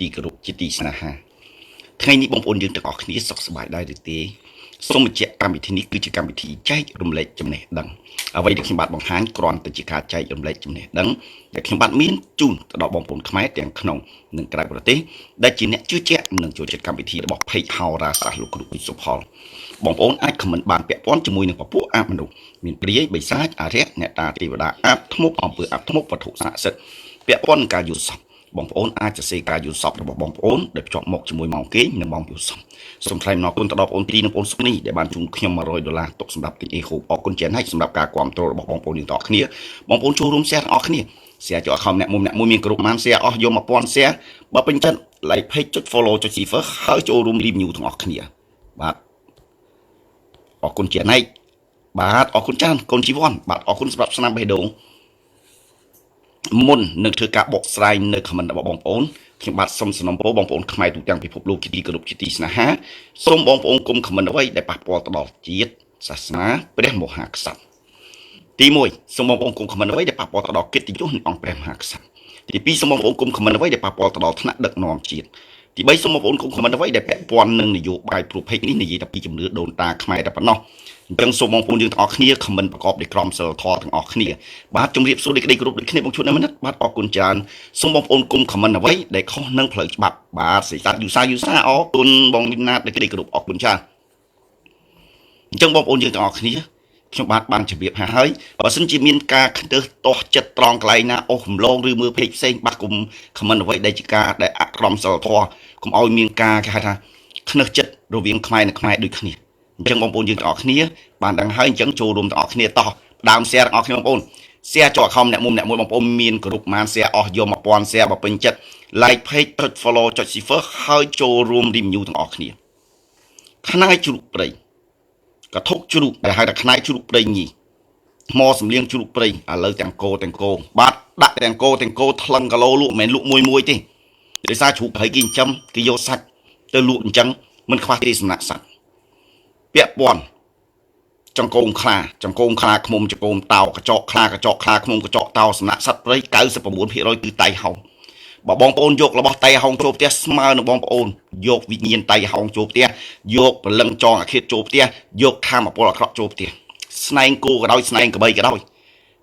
ទីគោរពជាទីស្នេហាថ្ងៃនេះបងប្អូនយើងទាំងអស់គ្នាសុខសប្បាយដែរឬទេសូមបញ្ជាក់កម្មវិធីនេះគឺជាកម្មវិធីចែករំលែកចំណេះដឹងអ្វីដែលខ្ញុំបាទបង្ហាញគ្រាន់តែជាការចែករំលែកចំណេះដឹងដែលខ្ញុំបាទមានជូនទៅដល់បងប្អូនខ្មែរទាំងក្នុងនិងក្រៅប្រទេសដែលជាអ្នកជឿជាក់និងចូលចិត្តកម្មវិធីរបស់ Page ហោរាសាស្ត្រលោកគ្រូវិសុផលបងប្អូនអាចខមមិនបានពាក់ព័ន្ធជាមួយនឹងពពួកអមនុស្សមានព្រាយបិសាចអារក្សអ្នកតាទេវតាអាបធ្មប់អំពើអាបធ្មប់វត្ថុស័ក្តិសិទ្ធិពាក់ព័ន្ធនឹងការយល់សប្តិបងប្អូនអាចសរសេរការយល់សប្តិរបស់បងប្អូនដែលភ្ជាប់មកជាមួយម៉ោងគេងនិងម៉ោងយល់សប្តិសូមថ្លែងអំណរគុណទៅដល់បងប្អូនទីនិងបងប្អូនសុខនេះដែលបានជូនខ្ញុំ$100ទុកសម្រាប់ទិញអេហូបអរគុណច្រើនហើយសម្រាប់ការគាំទ្ររបស់បងប្អូនយើងទាំងអស់គ្នាបងប្អូនចូលរួម share ទាំងអស់គ្នា share ចូល account អ្នកមួយមានគ្រប់ម៉ាន share អស់យក1000 share បើពេញចិត្ត like page ចុច follow ចុច share ហើយចូលរួម review ទាំងអស់គ្នាបាទអរគុណច្រើនហើយបាទអរគុណច្រើនកូនជីវ័នបាទអរគុណសម្រាប់ស្នាមបេះដូងមុននឹងធ្វើការបកស្រាយនៅ comment របស់បងប្អូនខ្ញុំបាទសូមសំណូមពរបងប្អូនខ្មែរទូទាំងពិភពលោកជាទីគោរពជាទីស្នេហាសូមបងប្អូនកុំ comment អ្វីដែលប៉ះពាល់ទៅដល់ជាតិសាសនាព្រះមហាក្សត្រទី1សូមបងប្អូនកុំ comment អ្វីដែលប៉ះពាល់ទៅដល់កិត្តិយសនៃអង្គព្រះមហាក្សត្រទី2សូមបងប្អូនកុំ comment អ្វីដែលប៉ះពាល់ទៅដល់ឋានៈដឹកនាំជាតិទី3សូមបងប្អូនកុំ comment អ្វីដែលពាក់ព័ន្ធនឹងនយោបាយព្រោះ page នេះនិយាយតែពីជំនឿដូនតាខ្មែរតែប៉ុណ្ណោះអញ្ចឹងសូមបងប្អូនយើងទាំងអស់គ្នា comment ប្រកបដោយក្រមសីលធម៌ទាំងអស់គ្នាបាទជំរាបសួរដូចក្តីគោរពដូចគ្នាបងជួននៅមិនិតបាទអរគុណច្រើនសូមបងប្អូនកុំ comment អ្វីដែលខុសនឹងផ្លូវច្បាប់បាទសិក្សាយូសាអរគុណបងលីណាតដូចក្តីគោរពអរគុណច្រើនអញ្ចឹងបងប្អូនយើងទាំងអស់គ្នាខ្ញុំបាទបានជម្រាបហើយបើសិនជាមានការខ្ទើសទាស់ចិត្តត្រង់កន្លែងណាអូសកំឡងឬមើលពេកផ្សេងបាទគុំ comment អ្វីដែលជាការដែលអក្រមសីលធម៌កុំឲ្យមានការគេហៅថាខ្នើសចិត្តរវាងខ្មែរនិងខ្មែរដូចគ្នាអញ្ចឹងបងប្អូនយើងទាំងអស់គ្នាបានដឹងហើយអញ្ចឹងចូលរួមទាំងអស់គ្នាតោះដើម share ទាំងអស់គ្នាបងប្អូន share ចូល account អ្នកមួយបងប្អូនមានគ្រប់ម៉ាន share អស់យក1000 share បើពេញចិត្ត like page ចុច follow ចុច share ហើយចូលរួម review ទាំងអស់គ្នាខ្នាយជ្រូកព្រៃកធុកជ្រូកដែលហៅថាខ្នាយជ្រូកព្រៃញីថ្មសំលៀងជ្រូកព្រៃឥឡូវទាំងគោបាទដាក់ទាំងគោថ្លឹងគីឡូលក់មិនមែនលក់មួយទេដោយសារជ្រូកហើយគេចិញ្ចឹមគេយកសាច់ទៅលក់អញ្ចឹងមិនខ្វះទេសំណាក់សត្វពាក់ព័ន្ធចង្កូមខ្លាឃ្មុំចង្កូមតោកញ្ចក់ខ្លាឃ្មុំកញ្ចក់តោសំណាក់សត្វព្រៃ 99% គឺតៃហោងបើបងប្អូនយករបស់តៃហោងចូលផ្ទះស្មើនឹងបងប្អូនយកវិញ្ញាណតៃហោងចូលផ្ទះយកព្រលឹងចងអាឃាតចូលផ្ទះយកខាមអពលអាក្រក់ចូលផ្ទះស្នែងគោក៏ដោយស្នែងក្របីក៏ដោយ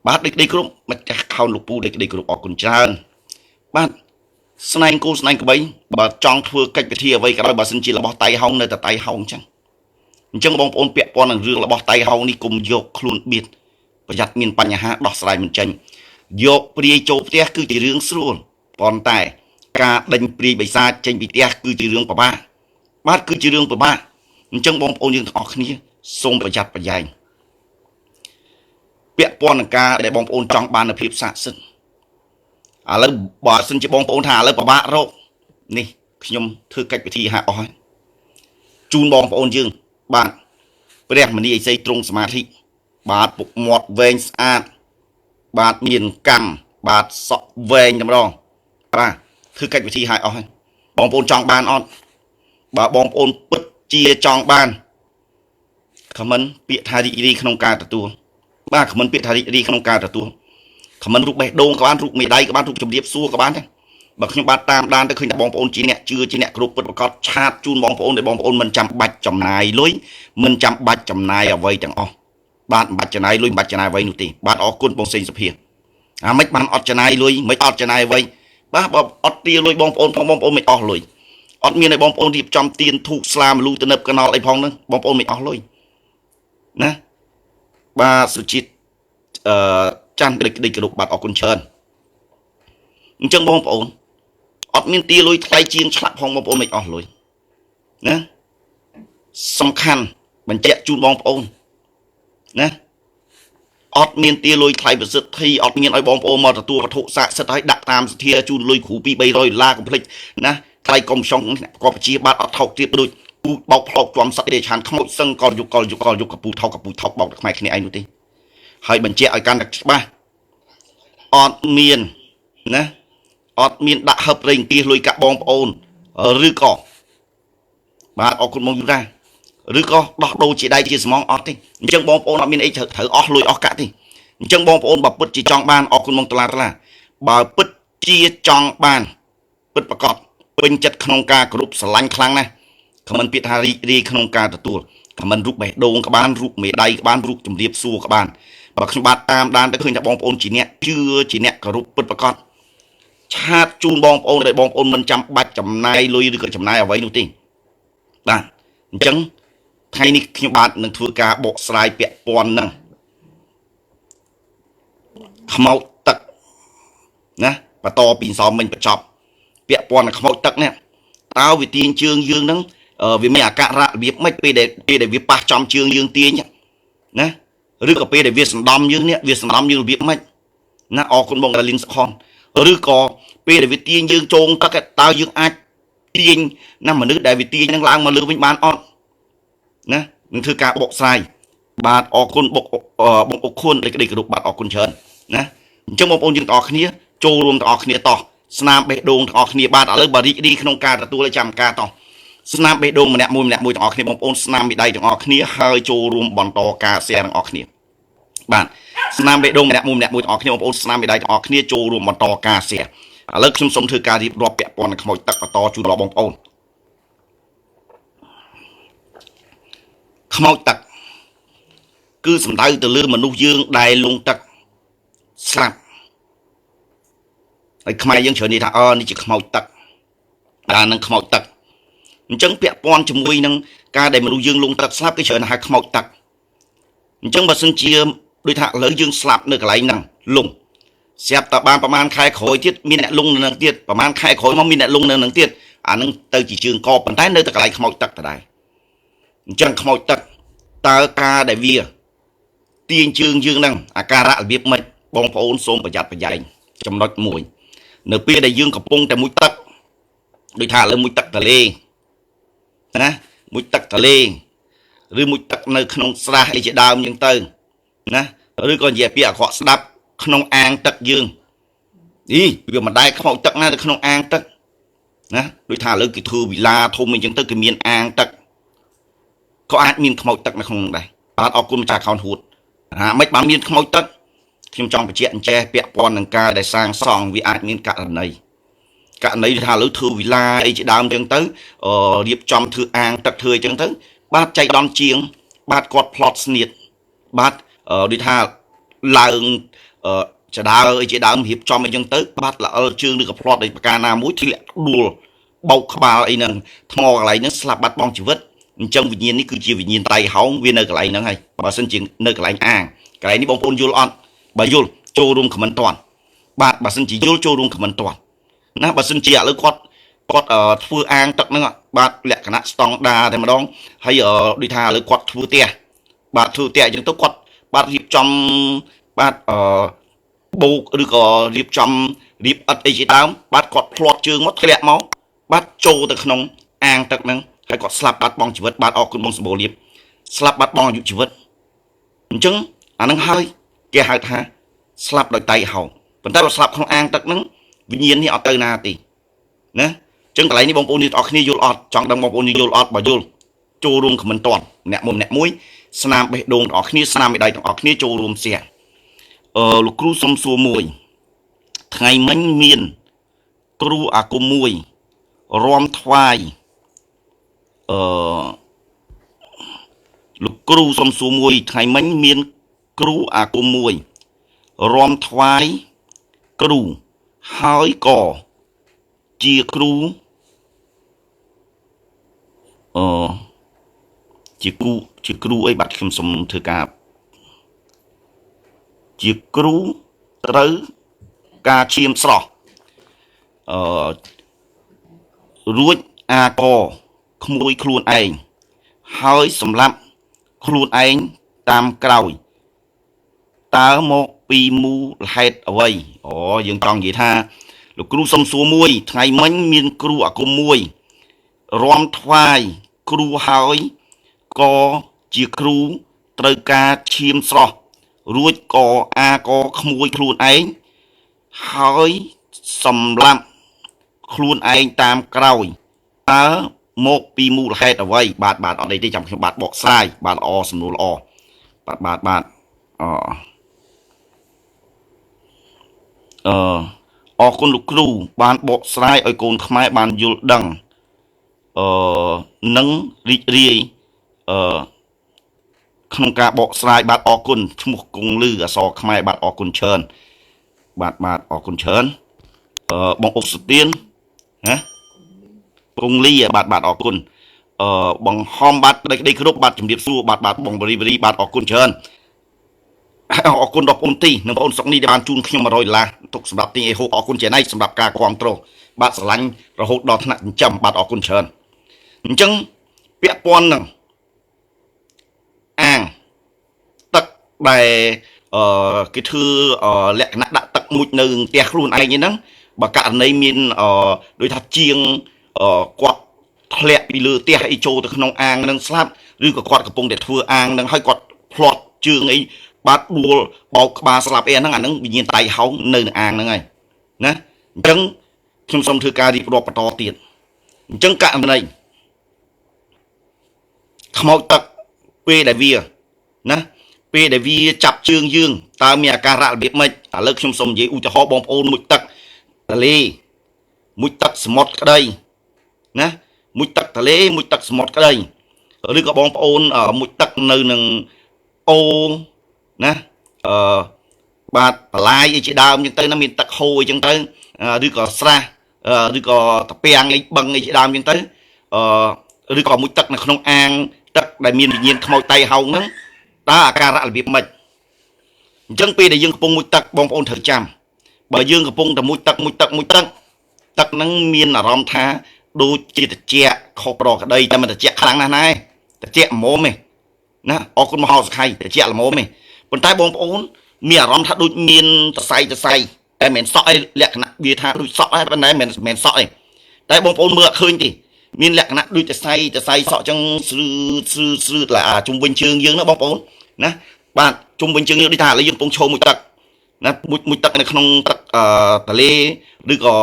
បាទដូចដីគ្រប់ម្ចាស់ខោនលោកពូដូចដីគ្រប់អរគុណច្រើនបាទស្នែងគោស្នែងក្របីបើចង់ធ្វើកិច្ចពិធីអ្វីក៏ដោយបើសិនជារបស់តៃហោងនៅតែតៃហោងអញ្ចឹងបងប្អូនពាក់ព័ន្ធនឹងរឿងរបស់តៃហោងនេះគុំយកខ្លួនបៀតប្រយ័ត្នមានបញ្ហាដោះស្រាយមិនចេញយកព្រាយចូលផ្ទះគឺជារឿងស្រួលប៉ុន្តែការដេញព្រាយបិសាចចេញពីផ្ទះគឺជារឿងពិបាកបាទគឺជារឿងពិបាកអញ្ចឹងបងប្អូនយើងទាំងអស់គ្នាសូមប្រយ័ត្នប្រយែងពាក់ព័ន្ធនឹងការដែលបងប្អូនចង់បាននូវភាពស័ក្តិសិទ្ធិឥឡូវបើសិនជាបងប្អូនថាឥឡូវពិបាករកនេះខ្ញុំធ្វើកិច្ចពិធីហាក់អស់ហើយជូនបងប្អូនយើងបាទព្រះមនីឥសីទ្រង់សមាធិបាទពុកមាត់វែងស្អាតបាទមានកម្មបាទសក់វែងតែម្ដងបាទធ្វើកិច្ចវិធីឲ្យអស់ហើយបងប្អូនចង់បានអត់បើបងប្អូនពិតជាចង់បានខមមិនពាក្យថារីករាយក្នុងការទទួលបាទខមមិនពាក្យថារីករាយក្នុងការទទួលខមមិនរូបបេះដូងក៏បានរូបមេដៃក៏បានរូបជំរាបសួរក៏បានដែរបើខ្ញុំបាទតាមដានទៅឃើញថាបងប្អូនជាអ្នកជឿជាអ្នកគ្រប់ពិតប្រកបឆាតជូនបងប្អូនដែលបងប្អូនមិនចាំបាច់ចំណាយលុយមិនចាំបាច់ចំណាយអ្វីទាំងអស់បាទមិនបាច់ចំណាយលុយមិនបាច់ចំណាយអ្វីនោះទេបាទអរគុណបងសេងសុភាអាមិនបានអត់ចំណាយលុយមិនអត់ចំណាយអ្វីបាទបើអត់ទាលុយបងប្អូនផងបងប្អូនមិនអស់លុយអត់មានឲ្យបងប្អូនរៀបចំទៀនធូបស្លាមលូទៅនឹបកណោលអីផងហ្នឹងបងប្អូនមិនអស់លុយណាបាទសុជាតិចាន់ក្តីគោរពបាទអរគុណច្រើនអញ្ចឹងបងប្អូនអត់មានទាលុយថ្លៃជាងឆ្លាក់ផងបងប្អូនមិនអស់លុយណាសំខាន់បញ្ជាក់ជូនបងប្អូនណាអត់មានទាលុយថ្លៃប្រសិទ្ធិអត់មានឲ្យបងប្អូនមកទទួលវត្ថុស័ក្តិសិទ្ធិឲ្យដាក់តាមសទ្ធាជូនលុយគ្រូ$200កុំភ្លេចណាថ្លៃកុំឆុងក៏បជាបាទអត់ថោកទៀតដូចពូបោកផ្លោកជាំសត្វទេឆានខ្មោចសឹងកលយកកពូថោកបោកតែខ្មែរគ្នាឯងនោះទេហើយបញ្ជាក់ឲ្យកាន់តែច្បាស់អត់មានណាអត់មានដាក់ហឹបរែងគៀសលុយកាក់បងប្អូនឬក៏បាទអរគុណបងយូរ៉ាឬក៏ដោះដូរជាដៃជាស្មងអត់ទេអញ្ចឹងបងប្អូនអត់មានអីត្រូវអស់លុយអស់កាក់ទេអញ្ចឹងបងប្អូនបើពិតជាចង់បានអរគុណបងតឡាបើពិតជាចង់បានពិតប្រកប ពេញចិត្តក្នុងការគោរពស្រឡាញ់ខ្លាំងណាស់ខមមិនពាក្យថារីករាយក្នុងការទទួលខមមិនរូបបេះដូងក៏បានរូបមេដៃក៏បានរូបជំរាបសួរក៏បានបើខ្ញុំបាទតាមដានទៅឃើញថាបងប្អូនជាអ្នកជឿជាអ្នកគោរពពិតប្រាកដឆាតជូនបងប្អូនដែលបងប្អូនមិនចាំបាច់ចំណាយលុយឬក៏ចំណាយអ្វីនោះទេបាទអញ្ចឹងថ្ងៃនេះខ្ញុំបាទនឹងធ្វើការបកស្រាយពាក់ព័ន្ធនឹងខ្មោចទឹកណាបន្តពីសំមិញបញ្ចប់ពាក់ព័ន្ធនឹងខ្មោចទឹកនេះតើវាទាញជើងយើងនឹងវាមានអាការៈរបៀបម៉េចពេលដែលវាប៉ះចំជើងយើងទាញណាឬក៏ពេលដែលវាសណ្ដំយើងនេះវាសណ្ដំយើងរបៀបម៉េចណាអរគុណបងតាលីនសុខនឬក៏ពេលដែលវាទាញយើងជោងទឹកតើយើងអាចទាញណាមនុស្សដែលវាទាញនឹងឡើងមកលើវិញបានអត់ណានឹងធ្វើការបកស្រាយបាទអរគុណបងអុកខួនលេខក្តីគោរពបាទអរគុណច្រើនណាអញ្ចឹងបងប្អូនយើងទាំងអស់គ្នាចូលរួមទាំងអស់គ្នាតោះស្នាមបេះដូងទាំងអស់គ្នាបាទឥឡូវបើរីករាយក្នុងការទទួលចាំការតោះស្នាមបេះដូងម្នាក់មួយទាំងអស់គ្នាបងប្អូនស្នាមមេដៃទាំងអស់គ្នាហើយចូលរួមបន្តការshareទាំងអស់គ្នាបាទស្នាមបេះដូងម្នាក់មួយទាំងអស់គ្នាបងប្អូនស្នាមមេដៃទាំងអស់គ្នាចូលរួមបន្តការshareឥឡូវខ្ញុំសូមធ្វើការរៀបរាប់ពាក់ព័ន្ធនឹងខ្មោចទឹកបន្តជូនដល់បងប្អូនខ្មោចទឹកគឺសំដៅទៅលើមនុស្សយើងដែលលង់ទឹកស្លាប់ហើយខ្មែរយើងច្រើននិយាយថានេះជាខ្មោចទឹកដល់នឹងខ្មោចទឹកអញ្ចឹងពាក់ព័ន្ធជាមួយនឹងការដែលមនុស្សយើងលង់ទឹកស្លាប់គឺច្រើនហៅខ្មោចទឹកអញ្ចឹងបើសិនជាដូចថាឥឡូវយើងស្លាប់នៅកន្លែងហ្នឹងលង់ស្រាប់តែបានប្រហែលខែក្រោយទៀតមានអ្នកលង់នៅនឹងទៀតប្រហែលខែក្រោយមកមានអ្នកលង់នៅនឹងទៀតអានឹងទៅជាជើងកប៉ុន្តែនៅតែកន្លែងខ្មោចទឹកដដែលអញ្ចឹងខ្មោចទឹកតើការដែលវាទាញជើងយើងហ្នឹងអាការៈរបៀបម៉េចបងប្អូនសូមប្រយ័ត្នប្រយែងចំណុចមួយនៅពេលដែលយើងកំពុងតែមុជទឹកដូចថាឥឡូវមុជទឹកទន្លេណាមុជទឹកទន្លេឬមុជទឹកនៅក្នុងស្រះអីជាដើមយើងទៅណាឬក៏និយាយពីអាក្រក់ស្ដាប់ក្នុងអាងទឹកយើងវាមិនដែលខ្មោចទឹកណានៅក្នុងអាងទឹកណាដូចថាឥឡូវគេធ្វើវិឡាធំអីចឹងទៅគេមានអាងទឹកក៏អាចមានខ្មោចទឹកនៅក្នុងនោះដែរបាទអរគុណម្ចាស់ខោនហួតមិនបានមានខ្មោចទឹកខ្ញុំចង់បញ្ជាក់អញ្ចេះពាក់ព័ន្ធនឹងការដែលសាងសង់វាអាចមានករណីថាឥឡូវធ្វើវិឡាអីជាដើមចឹងទៅរៀបចំធ្វើអាងទឹកធ្វើអញ្ចឹងទៅបាទចៃដន្យជាងបាទគាត់ផ្លត់ស្នៀតបាទដូចថាឡើងចដើអីជាដើមរៀបចំអីចឹងទៅបាទល្អិលជើងឬក៏ផ្លត់អីប្រការណាមួយធ្លាក់ដួលបោកក្បាលអីហ្នឹងថ្មកន្លែងហ្នឹងស្លាប់បាត់បង់ជីវិតអញ្ចឹងវិញ្ញាណនេះគឺជាវិញ្ញាណតៃហោងវានៅកន្លែងហ្នឹងហើយបើសិនជានៅកន្លែងអាងកន្លែងនេះបងប្អូនយល់អត់បើយល់ចូលរួមខមមិនតន់បាទបើសិនជាយល់ចូលរួមខមមិនតន់ណាបើសិនជាឥឡូវគាត់ធ្វើអាងទឹកហ្នឹងបាទលក្ខណៈស្តង់ដារតែម្ដងហើយដូចថាឥឡូវគាត់ធ្វើផ្ទះបាទធ្វើផ្ទះអញ្ចឹងទៅគាត់បាទរៀបចំបាទបូកឬក៏រៀបចំរៀបអិតអីជាដើមបាទគាត់ផ្លាត់ជើងមកធ្លាក់មកបាទចូលទៅក្នុងអាងទឹកហ្នឹងហើយគាត់ស្លាប់បាត់បង់ជីវិតបាទអរគុណបងសម្បូរលៀបស្លាប់បាត់បង់អាយុជីវិតអញ្ចឹងអាហ្នឹងហើយគេហៅថាស្លាប់ដោយតៃហោងប៉ុន្តែបើស្លាប់ក្នុងអាងទឹកហ្នឹងវិញ្ញាណនេះអត់ទៅណាទេណាអញ្ចឹងកន្លែងនេះបងប្អូនទាំងអស់គ្នាយល់អត់ចង់ដឹងបងប្អូនយល់អត់បើយល់ចូលរួមខមមិនតន់ម្នាក់មួយស្នាមបេះដូងទាំងអស់គ្នាស្នាមមេដៃទាំងអស់គ្នាចូលរួមសៀលោកគ្រូសុំសួរមួយថ្ងៃមិញមានគ្រូអាគមមួយរំថ្វាយលោកគ្រូសុំសួរមួយថ្ងៃមិញមានគ្រូអាគមមួយរំថ្វាយគ្រូហើយក៏ជាគ្រូជាគ្រូអីបាទខ្ញុំសូមធ្វើការជាគ្រូត្រូវការឈាមស្រស់រួចអាកក្មួយខ្លួនឯងហើយសម្រាប់ខ្លួនឯងតាមក្រោយតើមកពីមូលហេតុអ្វីយើងចង់និយាយថាលោកគ្រូសុំសួរមួយថ្ងៃមិញមានគ្រូអាគមមួយរំថ្វាយគ្រូហើយក៏ជាគ្រូត្រូវការឈាមស្រស់រួចក៏អាក៏ក្មួយខ្លួនឯងហើយសម្រាប់ខ្លួនឯងតាមក្រោយតើមកពីមូលហេតុអ្វីបាទអត់អីទេចាំខ្ញុំបាទបកស្រាយបាទល្អសំណួរល្អបាទ អរគុណលោកគ្រូបានបកស្រាយឲ្យកូនខ្មែរបានយល់ដឹងនិងរីករាយក្នុងការបកស្រាយបាទអរគុណឈ្មោះគង់លឺអសរខ្មែរបាទអរគុណច្រើនបាទអរគុណច្រើនបងអុកសុទានណាគង់លីបាទអរគុណបងហំបាទក្តីគ្រប់បាទជំរាបសួរបាទបងបរិបរីបាទអរគុណច្រើនអរគុណដល់បងទីនិងបងសុកនេះដែលបានជូនខ្ញុំ$100ទុកសម្រាប់ទីអេហូអរគុណចេណៃសម្រាប់ការគ្រប់គ្រងបាទស្រឡាញ់រហូតដល់ថ្នាក់ចិញ្ចឹមបាទអរគុណច្រើនអញ្ចឹងពាក់ព័ន្ធនឹងអាងទឹកដែលគេធ្វើលក្ខណៈដាក់ទឹកមួយនៅផ្ទះខ្លួនឯងហ្នឹងបើករណីមានដូចថាជាងគាត់ធ្លាក់ពីលើផ្ទះអីចូលទៅក្នុងអាងនឹងស្លាប់ឬក៏គាត់កំពុងតែធ្វើអាងនឹងហើយគាត់ផ្លាត់ជើងអីបាទដួលបោកក្បាលស្លាប់អីហ្នឹងអាហ្នឹងវិញ្ញាណតៃហោងនៅក្នុងអាងហ្នឹងហើយណាអញ្ចឹងខ្ញុំសូមធ្វើការរៀបរាប់បន្តទៀតអញ្ចឹងករណីខ្មោចទឹកពេលដែលវាណាពេលដែលវាចាប់ជើងយើងតើមានអាការៈរបៀបម៉េចឥឡូវខ្ញុំសូមនិយាយឧទាហរណ៍បងប្អូនមួយទឹកទលេមួយទឹកសមុទ្រក្តីណាមួយទឹកទលេមួយទឹកសមុទ្រក្តីឬក៏បងប្អូនមួយទឹកនៅនឹងអូណាបាទបន្លាយអីជាដើមអញ្ចឹងទៅណាមានទឹកហូរអីចឹងទៅឬក៏ស្រះឬក៏តាពាំងអីបឹងអីជាដើមអញ្ចឹងទៅឬក៏មួយទឹកនៅក្នុងអាងទឹកដែលមានវិញ្ញាណខ្មោចតៃហោងហ្នឹងតើអាការៈរបៀបម៉េចអញ្ចឹងពេលដែលយើងកំពុងមួយទឹកបងប្អូនត្រូវចាំបើយើងកំពុងតែមួយទឹកទឹកហ្នឹងមានអារម្មណ៍ថាដូចជាត្រជាក់ខុសប្រក្តីតែមិនត្រជាក់ខ្លាំងណាស់ណាត្រជាក់ល្មមទេណាអរគុណមហោសខៃត្រជាក់ល្មមទេប៉ុន្តែបងប្អូនមានអារម្មណ៍ថាដូចមានសរសៃតែមិនសក់ឯលក្ខណៈវាថាដូចសក់ឯប៉ុន្តែមិនសក់ឯតែបងប្អូនមើលអត់ឃើញទេមានលក្ខណៈដូចសរសៃសក់ចឹងស្រឿតឡាជុំវិញជើងយើងណាបងប្អូនណាបាទជុំវិញជើងយើងដូចថាឥឡូវយើងកំពុងឈរមួយទឹកណាមួយទឹកនៅក្នុងទឹកទលេឬក៏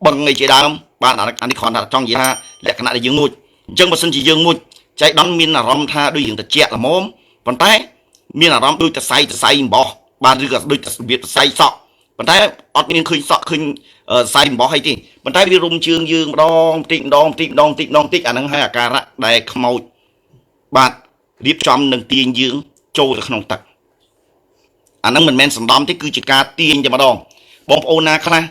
បឹងអីជាដើមបាទអានេះគ្រាន់តែចង់និយាយថាលក្ខណៈដែលយើងមួយអញ្ចឹងបើសិនជាយើងមួយចៃដន្យមានអារម្មណ៍ថាដូចយើងត្រជាក់ល្មមប៉ុន្តែមានអារម្មណ៍ដូចសរសៃអំបោះបាទឬក៏ដូចរបៀបសរសៃសក់ប៉ុន្តែអត់មានឃើញសក់ឃើញសរសៃអំបោះអីទេប៉ុន្តែវារុំជើងយើងម្ដងបន្តិចម្ដងអាហ្នឹងហើយអាការៈដែលខ្មោចបាទរៀបចំនឹងទាញយើងចូលទៅក្នុងទឹកអាហ្នឹងមិនមែនសំដំទេគឺជាការទាញតែម្ដងបងប្អូនណាខ្លះ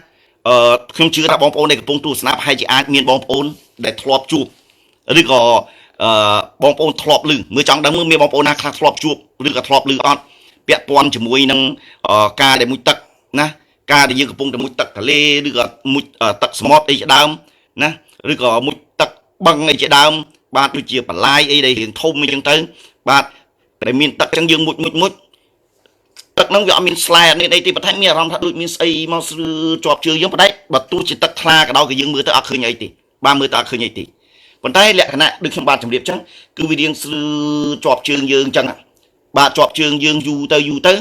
ខ្ញុំជឿថាបងប្អូនដែលកំពុងទស្សនាប្រហែលជាអាចមានបងប្អូនដែលធ្លាប់ជួបឬក៏បងប្អូនធ្លាប់ឮមើលចង់ដឹងមើលមានបងប្អូនណាខ្លះធ្លាប់ជួបឬក៏ធ្លាប់ឮអត់ពាក់ព័ន្ធជាមួយនឹងការដែលមួយទឹកណាការដែលយើងកំពុងតែមួយទឹកទលេឬក៏មួយទឹកសមុទ្រអីជាដើមណាឬក៏មួយទឹកបឹងអីជាដើមបាទដូចជាបន្លាយអីដែលរៀងធំអីចឹងទៅបាទតែមានទឹកចឹងយើងមួយទឹកហ្នឹងវាអត់មានស្លែមានអីទេប៉ុន្តែមានអារម្មណ៍ថាដូចមានស្អីមកស្រឿជាប់ជើងយើងប៉ុន្តែបើទោះជាទឹកថ្លាក៏ដោយក៏យើងមើលទៅអត់ឃើញអីទេបាទមើលទៅអត់ឃើញអីទេប៉ុន្តែលក្ខណៈដូចខ្ញុំបាទជម្រាបចឹងគឺវារៀងស្រឿជាប់ជើងយើងចឹងបាទជាប់ជើងយើងយូរទៅ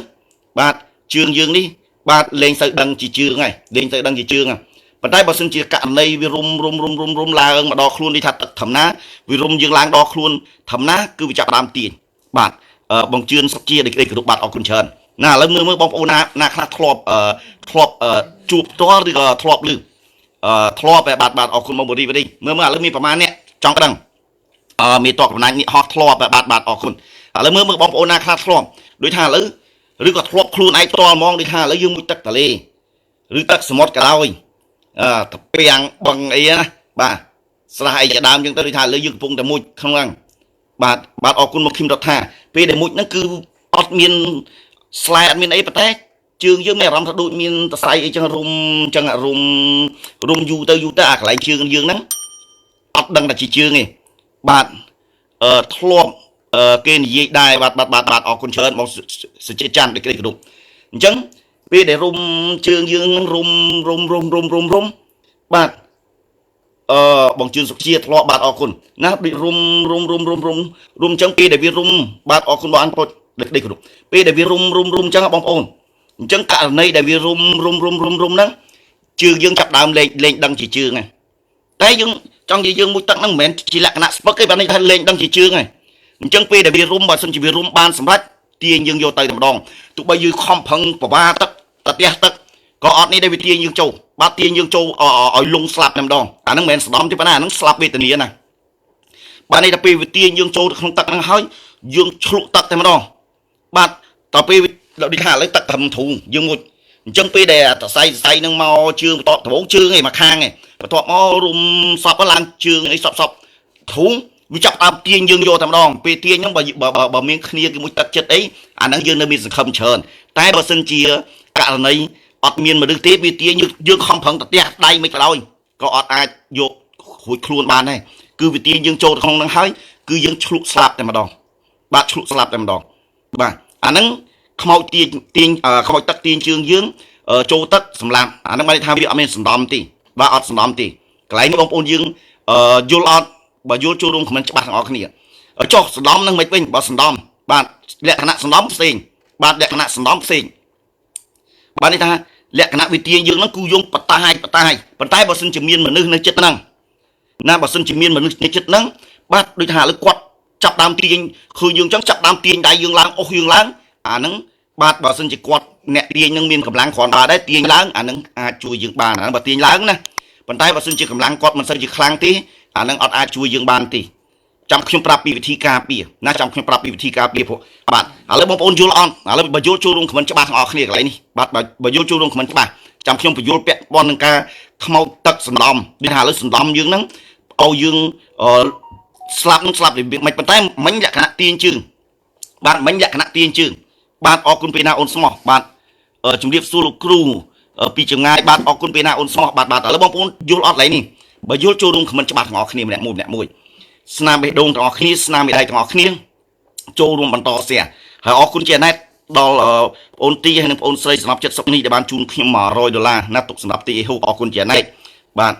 បាទជើងយើងនេះបាទលេងទៅដឹងជាជើងហើយលេងទៅដឹងជាជើងហើយប៉ុន្តែបើសិនជាករណីវារុំឡើងមកដល់ខ្លួននេះថាទឹកធម្មតាវារុំយើងឡើងដល់ខ្លួនធម្មតាគឺវាចាប់ដើមទាញបាទបងជឿនសុខជាដូចគ្រប់បាទអរគុណច្រើនណាឥឡូវមើលបងប្អូនណាខ្លះធ្លាប់ជួបផ្ទាល់ឬក៏ធ្លាប់ឮធ្លាប់បាទអរគុណមកបរិបរីមើលឥឡូវមានប្រមាណអ្នកចង់ដឹងមានតបកំណាញ់នេះហោះធ្លាប់បាទអរគុណឥឡូវមើលបងប្អូនណាខ្លះធ្លាប់ដូចថាឥឡូវឬក៏ធ្លាប់ខ្លួនឯងផ្ទាល់ហ្មងដូចថាឥឡូវយើងមួយទឹកទលេឬទឹកសមុទ្រក៏ដោយតាពាំងបឹងអីណាបាទស្រះអីជាដើមចឹងទៅដូចថាឥឡូវយើងកំពុងតែមួយក្នុងហ្នឹងបាទអរគុណមកឃឹមរដ្ឋាពេលដែលមួយហ្នឹងគឺអត់មានស្លែអត់មានអីប៉ុន្តែជើងយើងមានអារម្មណ៍ថាដូចមានសរសៃអីចឹងរុំយូរទៅអាកន្លែងជើងយើងហ្នឹងអត់ដឹងថាជាជើងទេបាទធ្លាប់គេនិយាយដែរបាទអរគុណច្រើនមកសុជាច័ន្ទដូចគ្រប់អញ្ចឹងពេលដែលរុំជើងយើងរុំបាទបងជឿនសុជាធ្លាប់បាទអរគុណណាដូចរុំអញ្ចឹងពេលដែលវារុំបាទអរគុណបងអញពុតដូចគ្រប់ពេលដែលវារុំអញ្ចឹងបងប្អូនអញ្ចឹងករណីដែលវារុំហ្នឹងជើងយើងចាប់ដើមលេងដឹងជាជើងហ្នឹងតែយើងចង់និយាយយើងមួយទឹកហ្នឹងមិនមែនជាលក្ខណៈស្ពឹកទេបាទនេះថាលេងដឹងជាជើងហ្នឹងអញ្ចឹងពេលដែលវារុំបើសិនជាវារុំបានសម្រាប់ទាញយើងយកទៅតែម្ដងទោះបីយើងខំប្រឹងប្រវាទឹកទឹកក៏អត់នេះដែរវាទាញយើងចូល បាត់ទាញយើងចូលឲ្យលងស្លាប់តែម្ដងអាហ្នឹងមិនមែនស្ដំទេប៉ុន្តែអាហ្នឹងស្លាប់វេទនាណាបាទនេះដល់ពេលវាទាញយើងចូលទៅក្នុងទឹកហ្នឹងហើយយើងឆ្លក់ទឹកតែម្ដងបាទដល់ពេលដូចថាឥឡូវទឹកត្រឹមធូរយើងមួយអញ្ចឹងពេលដែលតសៃហ្នឹងមកជើងបន្ទាត់ដំបងជើងឯងមកខាងឯងបន្ទាត់មករុំសពឡើងជើងអីសពធូរវាចាប់តាមទាញយើងយកតែម្ដងពេលទាញហ្នឹងបើមានគ្នាជាមួយទឹកចិត្តអីអាហ្នឹងយើងនៅមានសង្ឃឹមច្រើនតែបើសិនជាករណីអត់មានមនុស្សទេវាទាញយើងខំប្រឹងទៅផ្ទះដៃមិនក៏ដោយក៏អត់អាចយករួចខ្លួនបានដែរគឺវាទាញយើងចូលក្នុងហ្នឹងហើយគឺយើងឆ្លុះស្លាប់តែម្ដងបាទឆ្លុះស្លាប់តែម្ដងបាទអាហ្នឹងខ្មោចទាញខ្មោចទឹកទាញជើងយើងចូលទឹកសម្លាប់អាហ្នឹងបានថាវាអត់មានសំដំទេបាទអត់សំដំទេកន្លែងនេះបងប្អូនយើងយល់អត់បើយល់ចូលរួមខមមិនច្បាស់ទាំងអស់គ្នាចុះសំដំហ្នឹងមិនវិញបើសំដំបាទលក្ខណៈសំដំផ្សេងបាទលក្ខណៈសំដំផ្សេងបាទនេះថាលក្ខណៈវិទ្យាយើងហ្នឹងគឺយើងបតាយប៉ុន្តែបើសិនជាមានមនុស្សនៅចិត្តហ្នឹងណាបើសិនជាមានមនុស្សនៅចិត្តហ្នឹងបាទដូចថាឥឡូវគាត់ចាប់ដើមទាញឃើញយើងចឹងចាប់ដើមទាញដៃយើងឡើងអុសយើងឡើងអាហ្នឹងបាទបើសិនជាគាត់អ្នកទាញហ្នឹងមានកម្លាំងគ្រាន់បើដែរទាញឡើងអាហ្នឹងអាចជួយយើងបានអាហ្នឹងបើទាញឡើងណាប៉ុន្តែបើសិនជាកម្លាំងគាត់មិនសូវជាខ្លាំងទេអាហ្នឹងអត់អាចជួយយើងបានទេចាំខ្ញុំប្រាប់ពីវិធីការពារណាចាំខ្ញុំប្រាប់ពីវិធីការពារព្រោះបាទឥឡូវបងប្អូនយល់អត់ឥឡូវបើយល់ចូលរួមខមមិនច្បាស់ទាំងអស់គ្នាកន្លែងនេះបាទបើយល់ចូលរួមខមមិនច្បាស់ចាំខ្ញុំបញ្យល់ពាក់ព័ន្ធនឹងការខ្មោចទឹកសំដំដូចថាឥឡូវសំដំយើងហ្នឹងឲ្យយើងស្លាប់នឹងស្លាប់មិនប៉ុន្តែមិញលក្ខណៈទាញជើងបាទមិញលក្ខណៈទាញជើងបាទអរគុណពេលណាអូនស្មោះបាទជំរាបសួរលោកគ្រូពីចម្ងាយបាទអរគុណពេលណាអូនស្មោះបាទឥឡូវបងប្អូនយល់អត់កន្លែងនេះបើយល់ចូលរួមខមមិនច្បាស់ទាំងអស់គ្នាម្នាក់មួយស្នាមបេះដូងទាំងអស់គ្នាស្នាមមេដៃទាំងអស់គ្នាចូលរួមបន្តសៀហើយអរគុណជាណែតដល់បងអូនទីហើយនិងបងអូនស្រីសម្រាប់ចិត្តសុខនេះដែលបានជូនខ្ញុំ$100ណាទុកសម្រាប់ទីអេហូអរគុណជាណែតបាទ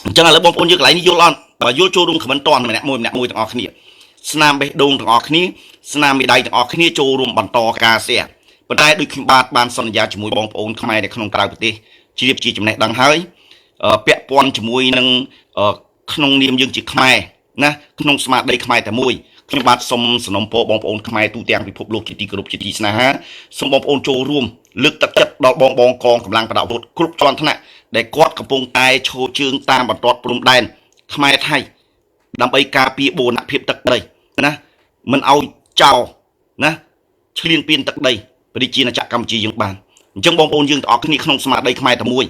អញ្ចឹងឥឡូវបងប្អូនយើងកន្លែងនេះយល់អត់បើយល់ចូលរួមខមមិនតន់ម្នាក់មួយទាំងអស់គ្នាស្នាមបេះដូងទាំងអស់គ្នាស្នាមមេដៃទាំងអស់គ្នាចូលរួមបន្តការសៀប៉ុន្តែដូចខ្ញុំបានសន្យាជាមួយបងប្អូនខ្មែរនៅក្នុងក្រៅប្រទេសជ្រាបជាចំណេះដឹងហើយពាក់ព័ន្ធជាមួយនឹងក្នុងនាមយើងជាខ្មែរណាក្នុងស្មារតីខ្មែរតែមួយខ្ញុំបាទសូមសនំពរបងប្អូនខ្មែរទូទាំងពិភពលោកជាទីគោរពជាទីស្នេហាសូមបងប្អូនចូលរួមលើកទឹកចិត្តដល់បងកងកម្លាំងប្រដាប់អាវុធគ្រប់ជាន់ថ្នាក់ដែលគាត់កំពុងតែឈរជើងតាមបន្ទាត់ព្រំដែនខ្មែរថៃដើម្បីការពារបូរណភាពទឹកដីណាមិនឲ្យចោលណាឈ្លានពានទឹកដីប្រជាណាចក្រកម្ពុជាយើងបានអញ្ចឹងបងប្អូនយើងទាំងអស់គ្នាក្នុងស្មារតីខ្មែរតែមួយ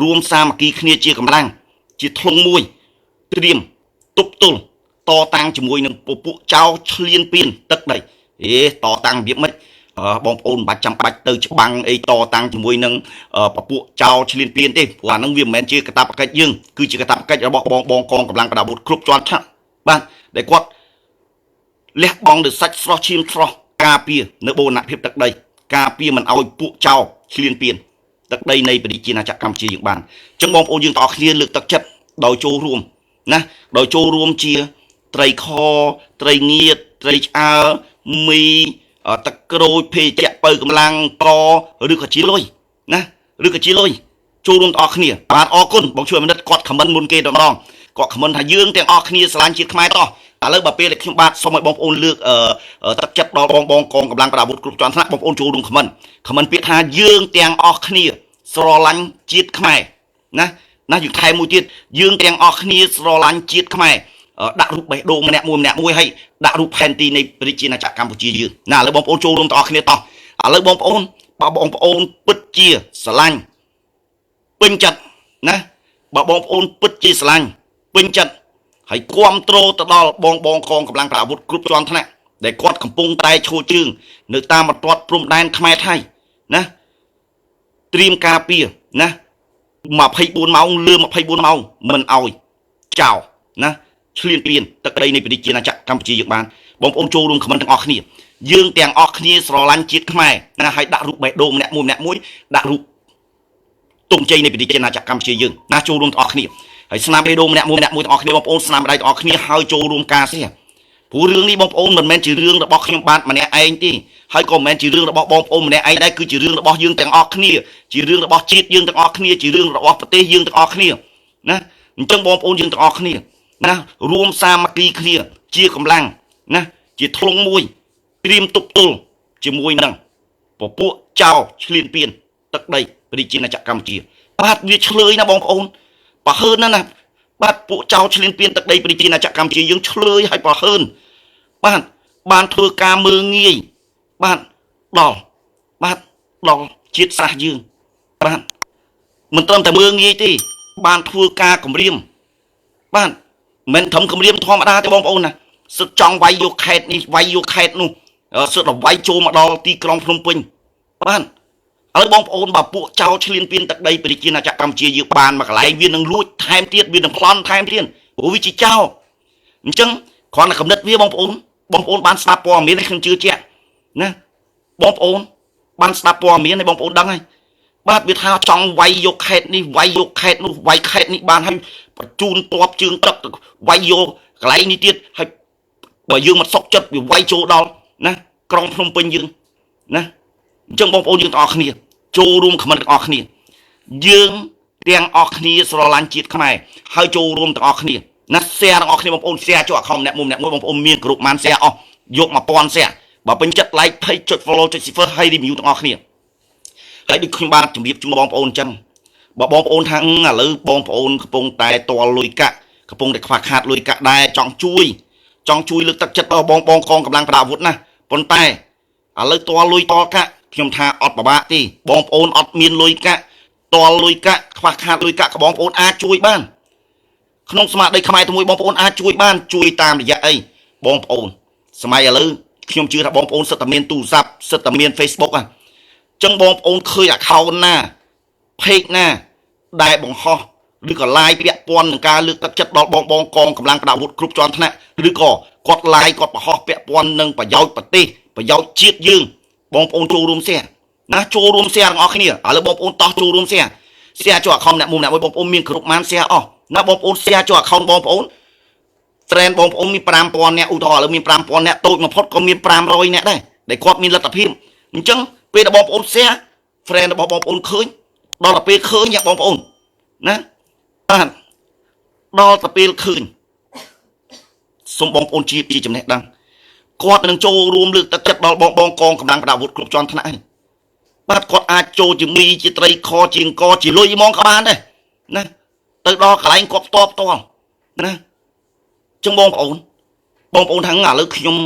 រួមសាមគ្គីគ្នាជាកម្លាំងជាធ្លុងមួយត្រៀមទប់ទល់តតាំងជាមួយនឹងពពួកចៅឈ្លានពានទឹកដីតតាំងរបៀបម៉េចបងប្អូនមិនបាច់ចាំបាច់ទៅច្បាំងអីតតាំងជាមួយនឹងពពួកចៅឈ្លានពានទេព្រោះអានឹងវាមិនមែនជាកាតព្វកិច្ចយើងគឺជាកាតព្វកិច្ចរបស់បងកងកម្លាំងប្រដាប់អាវុធគ្រប់ជាន់ថ្នាក់បាទដែលគាត់លះបង់ទៅសាច់ស្រស់ឈាមស្រស់ការពារនៅបូរណភាពទឹកដីការពារមិនឲ្យពួកចៅឈ្លានពានទឹកដីនៃប្រជាណាចក្រកម្ពុជាយើងបានអញ្ចឹងបងប្អូនយើងទាំងអស់គ្នាលើកទឹកចិត្តដោយចូលរួមណាដោយចូលរួមជាត្រីខត្រីងៀតត្រីឆ្អើមីទឹកក្រូចភេសជ្ជៈបើកម្លាំងកឬក៏ជាលុយណាឬក៏ជាលុយចូលរួមទាំងអស់គ្នាបាទអរគុណបងជួយមិត្តគាត់ខមមិនមុនគេតែម្ដងគាត់ខមមិនថាយើងទាំងអស់គ្នាស្រឡាញ់ជាតិខ្មែរតោះឥឡូវបើពេលខ្ញុំបាទសូមឲ្យបងប្អូនលើកទឹកចិត្តដល់បងកងកម្លាំងប្រដាប់អាវុធគ្រប់ជាន់ថ្នាក់បងប្អូនចូលរួមខមមិនពាក្យថាយើងទាំងអស់គ្នាស្រឡាញ់ជាតិខ្មែរណាយើងថែមមួយទៀតយើងទាំងអស់គ្នាស្រឡាញ់ជាតិខ្មែរដាក់រូបបេះដូងម្នាក់មួយហើយដាក់រូបផែនទីនៃប្រជាណាចក្រកម្ពុជាយើងណាឥឡូវបងប្អូនចូលរួមទាំងអស់គ្នាតោះឥឡូវបងប្អូនបើបងប្អូនពិតជាស្រឡាញ់ពេញចិត្តណាបើបងប្អូនពិតជាស្រឡាញ់ពេញចិត្តហើយគ្រប់គ្រងទៅដល់បងកងកម្លាំងប្រដាប់អាវុធគ្រប់ជាន់ថ្នាក់ដែលគាត់កំពុងតែឈរជើងនៅតាមបន្ទាត់ព្រំដែនខ្មែរថៃណាត្រៀមការពារណា24ម៉ោងលើ24ម៉ោងមិនអោយចោលណាឈ្លានពានទឹកដីនៃប្រជាណាចក្រកម្ពុជាយើងបានបងប្អូនចូលរួមខមមិនទាំងអស់គ្នាយើងទាំងអស់គ្នាស្រឡាញ់ជាតិខ្មែរណាហើយដាក់រូបបេះដូងម្នាក់មួយដាក់រូបទង់ជ័យនៃប្រជាណាចក្រកម្ពុជាយើងណាចូលរួមទាំងអស់គ្នាហើយស្នាមបេះដូងម្នាក់មួយទាំងអស់គ្នាបងប្អូនស្នាមដៃទាំងអស់គ្នាហើយចូលរួមការសៀព្រោះរឿងនេះបងប្អូនមិនមែនជារឿងរបស់ខ្ញុំបាទម្នាក់ឯងទេហើយក៏មិនមែនជារឿងរបស់បងប្អូនម្នាក់ឯងដែរគឺជារឿងរបស់យើងទាំងអស់គ្នាជារឿងរបស់ជាតិយើងទាំងអស់គ្នាជារឿងរបស់ប្រទេសយើងទាំងអស់គ្នាណាអញ្ចឹងបងប្អូនយើងទាំងអស់គ្នាណារួមសាមគ្គីគ្នាជាកម្លាំងណាជាធ្លុងមួយត្រៀមទប់ទល់ជាមួយនឹងពពួកចៅឈ្លានពាន ទឹកដីប្រជាណាចក្រកម្ពុជាបាទវាឆ្លើយណាបងប្អូនបើហើនណាបាទពួកចៅឈ្លានពានទឹកដីប្រជាណាចក្រកម្ពុជាយើងឆ្លើយឲ្យបើហើនបាទបានធ្វើការមើងងាយបាទដល់បាទដល់ជាតិសាសន៍យើងបាទមិនត្រឹមតែមើងងាយទេបានធ្វើការគម្រាមបាទមិនត្រឹមគម្រាមធម្មតាទេបងប្អូនណាសិតចង់វាយយកខេត្តនេះវាយយកខេត្តនោះសិតដល់វាយចូលមកដល់ទីក្រុងភ្នំពេញបាទហើយបងប្អូនបើពួកចៅឈ្លានពានទឹកដីប្រជាណាចក្រកម្ពុជាយើងបានមកកន្លែងវានឹងលួចថែមទៀតវានឹងប្លន់ថែមទៀតព្រោះវាជាចៅអញ្ចឹងគ្រាន់តែកំណត់វាបងប្អូនបានស្ដាប់ព័ត៌មាននេះខ្ញុំជឿជាក់ណាបងប្អូនបានស្ដាប់ព័ត៌មានឲ្យបងប្អូនដឹងហើយបាទវាថាចង់វាយយកខេត្តនេះវាយយកខេត្តនោះវាយខេត្តនេះបានឲ្យបញ្ជូនតបជើងទឹកវាយយកកន្លែងនេះទៀតហើយបើយើងមិនសុខចិត្តវាវាយចូលដល់ណាក្រុងភ្នំពេញយើងណាអញ្ចឹងបងប្អូនយើងទាំងអស់គ្នាចូលរួមខមមិនទាំងអស់គ្នាយើងទាំងអស់គ្នាស្រឡាញ់ជាតិខ្មែរហើយចូលរួមទាំងអស់គ្នាណា share ទាំងអស់គ្នាបងប្អូន share ចូល account ម្នាក់មួយបងប្អូនមានក្រុមបាន share អស់យក 1000 share បើពេញចិត្ត like page ចុច follow ចុច share ហើយ review ទាំងអស់គ្នាហើយដូចខ្ញុំបានជម្រាបជូនបងប្អូនអញ្ចឹងបើបងប្អូនថាឥឡូវបងប្អូនកំពុងតែតលលុយកាក់កំពុងតែខ្វះខាតលុយកាក់ដែរចង់ជួយលើកទឹកចិត្តដល់បងកងកម្លាំងប្រដាប់អាវុធណាប៉ុន្តែឥឡូវតលលុយតលកាក់ខ្ញុំថាអត់ពិបាកទេបងប្អូនអត់មានលុយកាក់តលលុយកាក់ខ្វះខាតលុយកាក់ក៏បងប្អូនអាចជួយបានក្នុងស្មារតីខ្មែរតែមួយបងប្អូនអាចជួយបានជួយតាមរយៈអីបងប្អូនសម័យឥឡូវខ្ញុំជឿថាបងប្អូនសិតតែមានទូរស័ព្ទសិតតែមាន Facebook ចឹងបងប្អូនឃើញ account ណា page ណាដែលបង្ហោះឬក៏ live ពាក់ព័ន្ធនឹងការលើកទឹកចិត្តដល់បងកងកម្លាំងប្រដាប់អាវុធគ្រប់ជាន់ថ្នាក់ឬក៏គាត់ live គាត់បង្ហោះពាក់ព័ន្ធនឹងប្រយោជន៍ប្រទេសប្រយោជន៍ជាតិយើងបងប្អូនចូលរួម share ណាចូលរួម share ទាំងអស់គ្នាឥឡូវបងប្អូនតោះចូលរួម share ចូល account អ្នកមួយបងប្អូនមានគ្រប់ម៉ាន share អស់ណាបងប្អូន share ចូល account បងប្អូន trend បងប្អូនមាន 5000 នាក់ឧទាហរណ៍ឥឡូវមាន 5000 នាក់តូចបំផុតក៏មាន 500 នាក់ដែរដែលគាត់មានលទ្ធភាពអញ្ចឹងពេលដែលបងប្អូន share friend របស់បងប្អូនឃើញដល់តែពេលឃើញបងប្អូនណាបាទដល់តែពេលឃើញសូមបងប្អូនជាចំណេះដឹងគាត់នឹងចូលរួមលើកទឹកចិត្តដល់បងកងកម្លាំងប្រដាប់អាវុធគ្រប់ជាន់ថ្នាក់បាទគាត់អាចចូលជាមីជាត្រីខជាអង្គជាលុយហ្មងក៏បានដែរណាទៅដល់កន្លែងគាត់ផ្ទាល់ណាចឹងបងប្អូនថាឥឡូវខ្ញុំ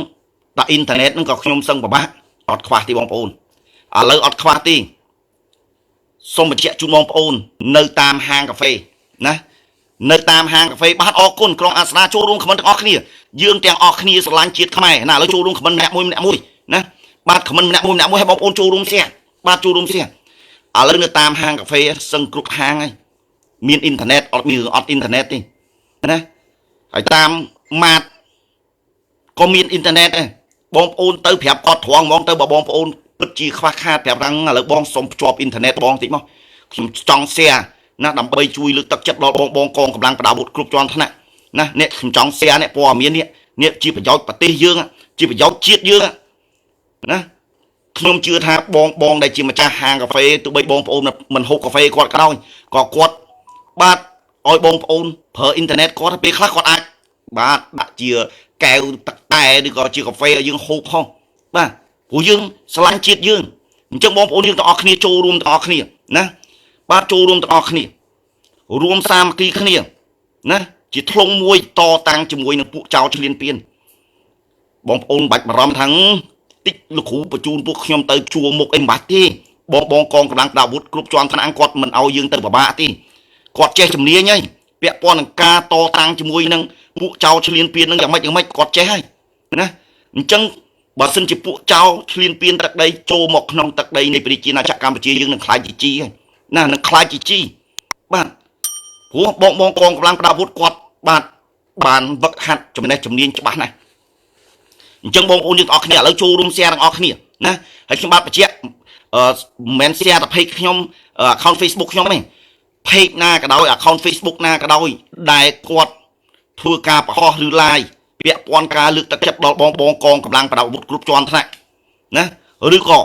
ដាក់អ៊ីនធឺណិតហ្នឹងក៏ខ្ញុំសឹងពិបាកអត់ខ្វះទេបងប្អូនឥឡូវអត់ខ្វះទេសូមបញ្ជាក់ជូនបងប្អូននៅតាមហាងកាហ្វេណានៅតាមហាងកាហ្វេបាទអរគុណក្រុងអាសនាចូលរួមខមមិនទាំងអស់គ្នាយើងទាំងអស់គ្នាស្រឡាញ់ជាតិខ្មែរណាឥឡូវចូលរួមខមមិនម្នាក់មួយណាបាទខមមិនម្នាក់មួយឲ្យបងប្អូនចូលរួមshareបាទចូលរួម share ឥឡូវនៅតាមហាងកាហ្វេសឹងគ្រប់ហាងហើយមានអ៊ីនធឺណិតអត់មានអត់អ៊ីនធឺណិតទេណាហើយតាមម៉ាតក៏មានអ៊ីនធឺណិតដែរបងប្អូនទៅប្រាប់គាត់ត្រង់ហ្មងទៅបើបងប្អូនពិតជាខ្វះខាតប្រាប់ថាឥឡូវបងសុំភ្ជាប់អ៊ីនធឺណិតបងតិចមកខ្ញុំចង់ share ណាដើម្បីជួយលើកទឹកចិត្តដល់បងកងកម្លាំងប្រដាប់អាវុធគ្រប់ជាន់ថ្នាក់ណាអ្នកខ្ញុំចង់ share អ្នកព័ត៌មាននេះជាប្រយោជន៍ប្រទេសយើងជាប្រយោជន៍ជាតិយើងណាខ្ញុំជឿថាបងដែលជាម្ចាស់ហាងកាហ្វេទោះបីបងប្អូនមិនហូបកាហ្វេគាត់ក៏ដោយក៏គាត់បាទឲ្យបងប្អូនប្រើអ៊ីនធឺណិតគាត់ពេលខ្លះគាត់អាចបាទដាក់ជាកែវទឹកតែឬក៏ជាកាហ្វេឲ្យយើងហូបផងបាទព្រោះយើងស្រឡាញ់ជាតិយើងអញ្ចឹងបងប្អូនយើងទាំងអស់គ្នាចូលរួមទាំងអស់គ្នាណាបាទចូលរួមទាំងអស់គ្នារួមសាមគ្គីគ្នាណាជាធ្លុងមួយតតាំងជាមួយនឹងពួកចៅឈ្លានពានបងប្អូនបាច់បារម្ភថាតិចលោកគ្រូបញ្ជូនពួកខ្ញុំទៅជួមុខអីមិនបាច់ទេបងកងកម្លាំងប្រដាប់អាវុធគ្រប់ជាន់ថ្នាក់គាត់មិនឲ្យយើងទៅពិបាកទេគាត់ចេះជំនាញហើយពាក់ព័ន្ធនឹងការតតាំងជាមួយនឹងពួកចៅឈ្លានពាននឹងយ៉ាងម៉េចគាត់ចេះហើយណាអញ្ចឹងបើសិនជាពួកចៅឈ្លានពានទឹកដីចូលមកក្នុងទឹកដីនៃប្រជាណាចក្រកម្ពុជាយើងនឹងខ្លាចជាជីហើយណានឹងខ្លាចជាជីបាទព្រោះបងកងកម្លាំងប្រដាប់អាវុធគាត់បាទបានវឹកហាត់ចំណេះជំនាញច្បាស់ណាស់អញ្ចឹងបងប្អូនយើងទាំងអស់គ្នាឥឡូវចូលរួម share ទាំងអស់គ្នាណាហើយខ្ញុំបាទបញ្ជាក់មិនមែន share តែ page ខ្ញុំ account Facebook ខ្ញុំទេ page ណាក៏ដោយ account Facebook ណាក៏ដោយដែលគាត់ធ្វើការបង្ហោះឬ live ពាក់ព័ន្ធការលើកទឹកចិត្តដល់បងកងកម្លាំងប្រដាប់អាវុធគ្រប់ជាន់ថ្នាក់ណាឬក៏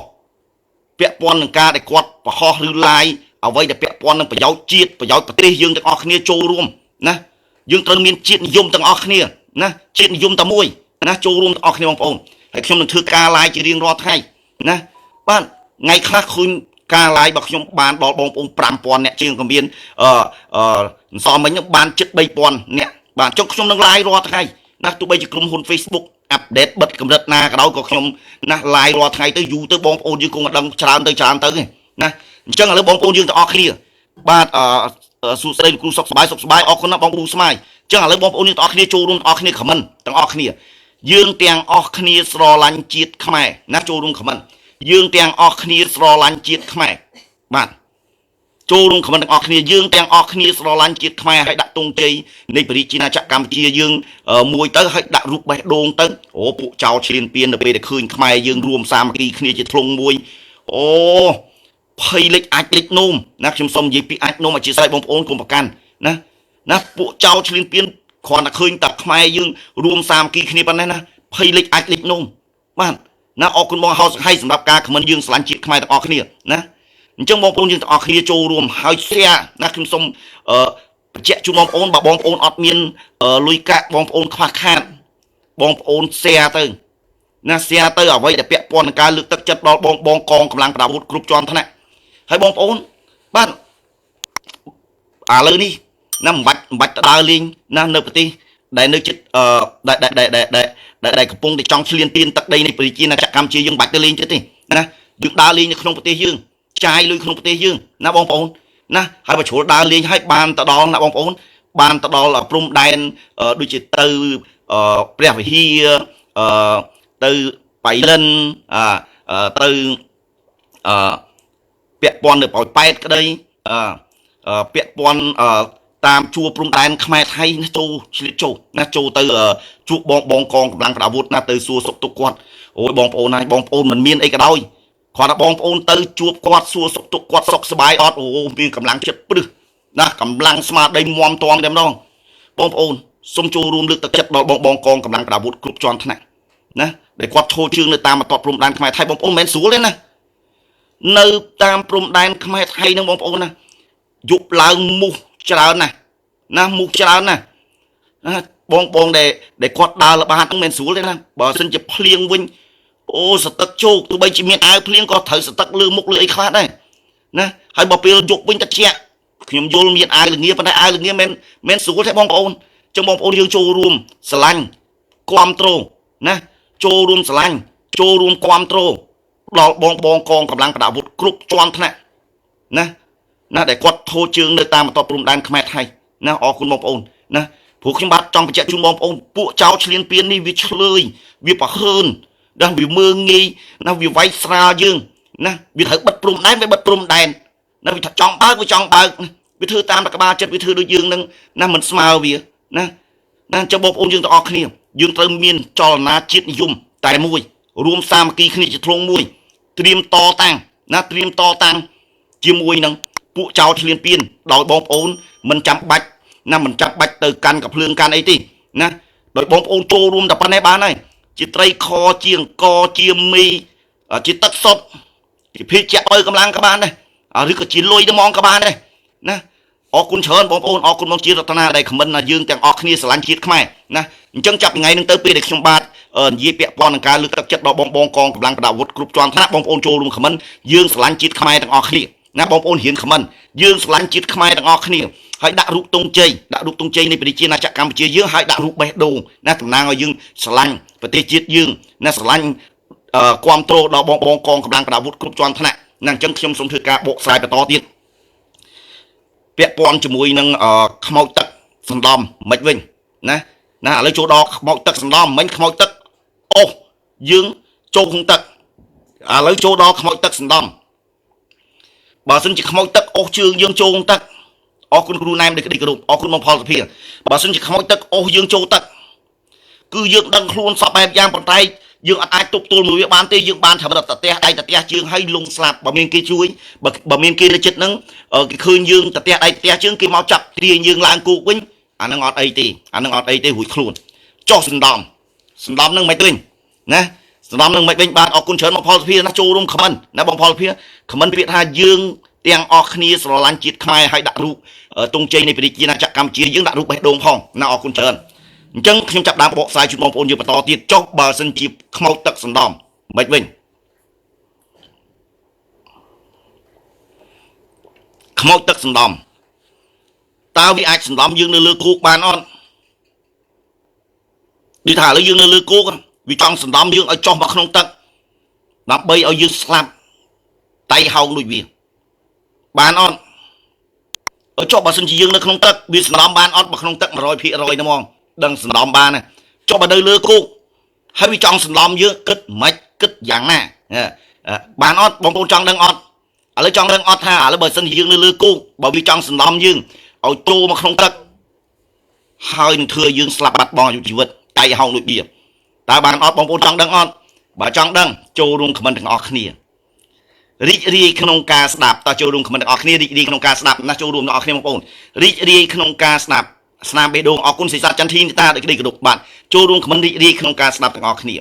ពាក់ព័ន្ធនឹងការដែលគាត់បង្ហោះឬ live អ្វីដែលពាក់ព័ន្ធនឹងប្រយោជន៍ជាតិប្រយោជន៍ប្រទេសយើងទាំងអស់គ្នាចូលរួមណាយើងត្រូវមានជាតិនិយមទាំងអស់គ្នាណាជាតិនិយមតែមួយណាចូលរួមទាំងអស់គ្នាបងប្អូនហើយខ្ញុំនឹងធ្វើការ live ជារៀងរាល់ថ្ងៃណាបាទថ្ងៃខ្លះឃើញ ការ live របស់ខ្ញុំបានដល់បងប្អូន 5000 អ្នកជាងក៏មានសំមិញបានជិត 3000 អ្នកបាទចុះខ្ញុំនឹង live រាល់ថ្ងៃណាទោះបីជាក្រុមហ៊ុន Facebook អាប់ដេតបិទកម្រិតណាក៏ដោយក៏ខ្ញុំណា live រាល់ថ្ងៃទៅយូរទៅបងប្អូនយើងគង់ដឹងច្រើនទៅណាអញ្ចឹងឥឡូវបងប្អូនយើងទាំងអស់គ្នាបាទសួស្ដីលោកគ្រូសុខសប្បាយអរគុណណាបងគ្រូស្មាយអញ្ចឹងឥឡូវបងប្អូនយើងទាំងអស់គ្នាចូលរួមទាំងអស់គ្នា comment ទាំងអស់គ្នាយើងទាំងអស់គ្នាស្រឡាញ់ជាតិខ្មែរណាចូលរួម comment យើងទាំងអស់គ្នាស្រឡាញ់ជាតិខ្មែរបាទចូលរួម comment ទាំងអស់គ្នាយើងទាំងអស់គ្នាស្រឡាញ់ជាតិខ្មែរហើយដាក់ទង់ជ័យនៃព្រះរាជាណាចក្រកម្ពុជាយើងមួយទៅហើយដាក់រូបបេះដូងទៅអូពួកចៅឈ្លានពាននៅពេលដែលឃើញខ្មែរយើងរួមសាមគ្គីគ្នាជាធ្លុងមួយអូភ័យលេចអាចលេចនោមណាខ្ញុំសូមនិយាយពីអាចនោមអធិស្ឋានបងប្អូនកុំប្រកាន់ណាពួកចៅឈ្លានពានគ្រាន់តែឃើញតែខ្មែរយើងរួមសាមគ្គីគ្នាប៉ុណ្ណេះណាភ័យលេចអាចលេចនោមបាទណាអរគុណបងហៅសង្ហៃសម្រាប់ការខមមិនយើងស្រឡាញ់ជាតិខ្មែរទាំងអស់គ្នាណាអញ្ចឹងបងប្អូនយើងទាំងអស់គ្នាចូលរួមហើយ share ណាខ្ញុំសូមបញ្ជាក់ជូនបងប្អូនបើបងប្អូនអត់មានលុយកាក់បងប្អូនខ្វះខាតបងប្អូន share ទៅណា share ទៅអ្វីដែលពាក់ព័ន្ធនឹងការលើកទឹកចិត្តដល់បងកងកម្លាំងប្រដាប់អាវុធគ្រប់ជាន់ថ្នាក់ហើយបងប្អូនបាទឥឡូវនេះណាមិនបាច់ទៅដើរលេងណានៅប្រទេសដែលនៅចិត្តដែលកំពុងតែចង់ឈ្លានពានទឹកដីនៃប្រជាណាចក្រកម្ពុជាយើងបាច់ទៅលេងទៀតទេណាយើងដើរលេងនៅក្នុងប្រទេសយើងចាយលុយក្នុងប្រទេសយើងណាបងប្អូនណាហើយបើជ្រុលដើរលេងហើយបានទៅដល់ណាបងប្អូនបានទៅដល់ព្រំដែនដូចជាទៅព្រះវិហារទៅបៃលិនទៅពាក់ព័ន្ធនៅប៉ោយប៉ែតក្តីពាក់ព័ន្ធតាមជួរព្រំដែនខ្មែរថៃណាចូលឆ្លៀតចូលណាចូលទៅជួបបងកងកម្លាំងប្រដាប់អាវុធណាទៅសួរសុខទុក្ខគាត់អូយបងប្អូនហើយបងប្អូនមិនមានអីក៏ដោយគ្រាន់តែបងប្អូនទៅជួបគាត់សួរសុខទុក្ខគាត់សុខសប្បាយអត់អូមានកម្លាំងចិត្តព្រឹសណាកម្លាំងស្មារតីមាំទាំតែម្ដងបងប្អូនសូមចូលរួមលើកទឹកចិត្តដល់បងកងកម្លាំងប្រដាប់អាវុធគ្រប់ជាន់ថ្នាក់ណាដែលគាត់ឈរជើងនៅតាមបន្ទាត់ព្រំដែនខ្មែរថៃបងប្អូនមិនមែនស្រួលទេណានៅតាមព្រំដែនខ្មែរថៃនឹងបងប្អូនណាយប់ឡើងមូសច្រើនណាមូសច្រើនណាបងដែលគាត់ដើរល្បាតហ្នឹងមិនស្រួលទេណាបើសិនជាភ្លៀងវិញអូសទឹកជោកទោះបីជាមានអាវភ្លៀងក៏ត្រូវសទឹកលើមុខលើអីខ្លះដែរណាហើយបើពេលយប់វិញទឹកជាក់ខ្ញុំយល់មានអាវល្ងាប៉ុន្តែអាវល្ងាមិនស្រួលទេបងប្អូនចឹងបងប្អូនយើងចូលរួមស្រឡាញ់គ្រប់គ្រងណាចូលរួមស្រឡាញ់ចូលរួមគ្រប់គ្រងដល់បងកងកម្លាំងប្រដាប់អាវុធគ្រប់ជាន់ថ្នាក់ណាដែលគាត់ធូរជើងនៅតាមបន្ទាត់ព្រំដែនខ្មែរថៃណាអរគុណបងប្អូនណាព្រោះខ្ញុំបាទចង់បញ្ជាក់ជូនបងប្អូនពួកចៅឈ្លានពាននេះវាឆ្លើយវាប្រហើនដល់វាមើងងាយណាវាវាយស្រាលយើងណាវាត្រូវបិទព្រំដែនវាបិទព្រំដែនណាវាថាចង់បើកវាចង់បើកវាធ្វើតាមក្បាលចិត្តវាធ្វើដូចយើងនឹងណាមិនស្មើវាណាចាំបងប្អូនយើងទាំងអស់គ្នាយើងត្រូវមានចលនាជាតិនិយមតែមួយរួមសាមគ្គីគ្នាជាធ្លុងមួយត្រៀមតតាំងណាត្រៀមតតាំងជាមួយនឹងពួកចៅឈ្លានពានដោយបងប្អូនមិនចាំបាច់ទៅកាន់កភ្លើងកាន់អីទេណាដោយបងប្អូនចូលរួមតែប៉ុណ្ណេះបានហើយជាត្រីខជាអង្គជាមីជាទឹកសុទ្ធជាភេទជាបើកម្លាំងក៏បានដែរឬក៏ជាលុយទៅហ្មងក៏បានដែរណាអរគុណច្រើនបងប្អូនអរគុណបងជារតនាដែលខមមិនយើងទាំងអស់គ្នាស្រឡាញ់ជាតិខ្មែរណាអញ្ចឹងចាប់ថ្ងៃហ្នឹងទៅពេលដែលខ្ញុំបាទនិយាយពាក់ព័ន្ធនឹងការលើកទឹកចិត្តដល់បងកងកម្លាំងប្រដាប់អាវុធគ្រប់ជាន់ថ្នាក់បងប្អូនចូលរួមខមមិនយើងស្រឡាញ់ជាតិខ្មែរទាំងអស់គ្នាណាបងប្អូនរៀនខមមិនយើងស្រឡាញ់ជាតិខ្មែរទាំងអស់គ្នាហើយដាក់រូបទង់ជ័យនៃប្រជាណាចក្រកម្ពុជាយើងហើយដាក់រូបបេះដូងណាតំណាងឲ្យយើងស្រឡាញ់ប្រទេសជាតិយើងណាស្រឡាញ់គ្រប់គ្រងដល់បងកងកម្លាំងប្រដាប់អាវុធគ្រប់ជាន់ថ្នាក់ណាអញ្ចឹងខ្ញុំសូមធ្វើការបកស្រាយបន្តទៀតពាក់ព័ន្ធជាមួយនឹងខ្មោចទឹកសណ្ដំមិនវិញណាឥឡូវចូលដល់ខ្មោចទឹកសណ្ដំមិនខ្មោចទឹកអូយើងចូលក្នុងទឹកឥឡូវចូលដល់ខ្មោចទឹកសណ្ដំបើសិនជាខ្មោចទឹកអូសជើងយើងចូលក្នុងទឹកអរគុណគ្រូណែមដែលក្តីគោរពអរគុណបងផលសុភាបើសិនជាខ្មោចទឹកអូសយើងចូលទឹកគឺយើងដឹងខ្លួនសពបែបយ៉ាងប៉ុន្តែយើងអត់អាចទប់ទល់មួយវាបានទេយើងបានតែរត់តះដៃតះជើងហើយលងស្លាប់បើមានគេជួយបើមានគេនៅចិត្តហ្នឹងគេឃើញយើងតះដៃតះជើងគេមកចាប់ទ្រាយយើងឡើងគោកវិញអាហ្នឹងអត់អីទេរួចខ្លួនចុះសណ្ដំហ្នឹងមិនវិញណាសណ្ដំហ្នឹងមិនវិញបានអរគុណច្រើនបងផលសុភាណាចូលរួមខមមិនណាបងផលសុភាខមមិនពាក្យថាយើងទាំងអស់គ្នាស្រឡាញ់ជាតិខ្មែរហើយដាក់រូបទង់ជ័យនៃប្រជាណាចក្រកម្ពុជាយើងដាក់រូបបេះដូងផងណាអរគុណច្រើនអញ្ចឹងខ្ញុំចាប់ដើមបកស្រាយជូនបងប្អូនយើងបន្តទៀតចុះបើសិនជាខ្មោចទឹកសណ្ដំមិនវិញ ខ្មោចទឹកសណ្ដំតើវាអាចសណ្ដំយើងនៅលើគោកបានអត់និយាយថាឥឡូវយើងនៅលើគោកវាចង់សណ្ដំយើងឲ្យចុះមកក្នុងទឹកដើម្បីឲ្យយើងស្លាប់តៃហោងដូចវាបានអត់ឲ្យចុះបើសិនជាយើងនៅក្នុងទឹកវាសណ្ដំបានអត់បើក្នុងទឹក 100% ហ្មងដឹងសណ្ដំបានចុះបើនៅលើគោកហើយវាចង់សណ្ដំយើងគិតមិនគិតយ៉ាងណាបានអត់បងប្អូនចង់ដឹងអត់ឥឡូវចង់ដឹងអត់ថាឥឡូវបើសិនជាយើងនៅលើគោកបើវាចង់សណ្ដំយើងឲ្យចូលមកក្នុងទឹកហើយនឹងធ្វើយើងស្លាប់បាត់បង់អាយុជីវិតតៃហោងដូចវាតើបានអត់បងប្អូនចង់ដឹងអត់បើចង់ដឹងចូលរួមខមមិនទាំងអស់គ្នារីករាយក្នុងការស្ដាប់តើចូលរួមខមមិនទាំងអស់គ្នារីករាយក្នុងការស្ដាប់ណាចូលរួមទាំងអស់គ្នាបងប្អូនរីករាយក្នុងការស្ដាប់ស្នាមបេះដូងអរគុណសិស្សចន្ទធីតាដូចក្តីគោរពបាទចូលរួមខមមិនរីករាយក្នុងការស្ដាប់ទាំងអស់គ្នា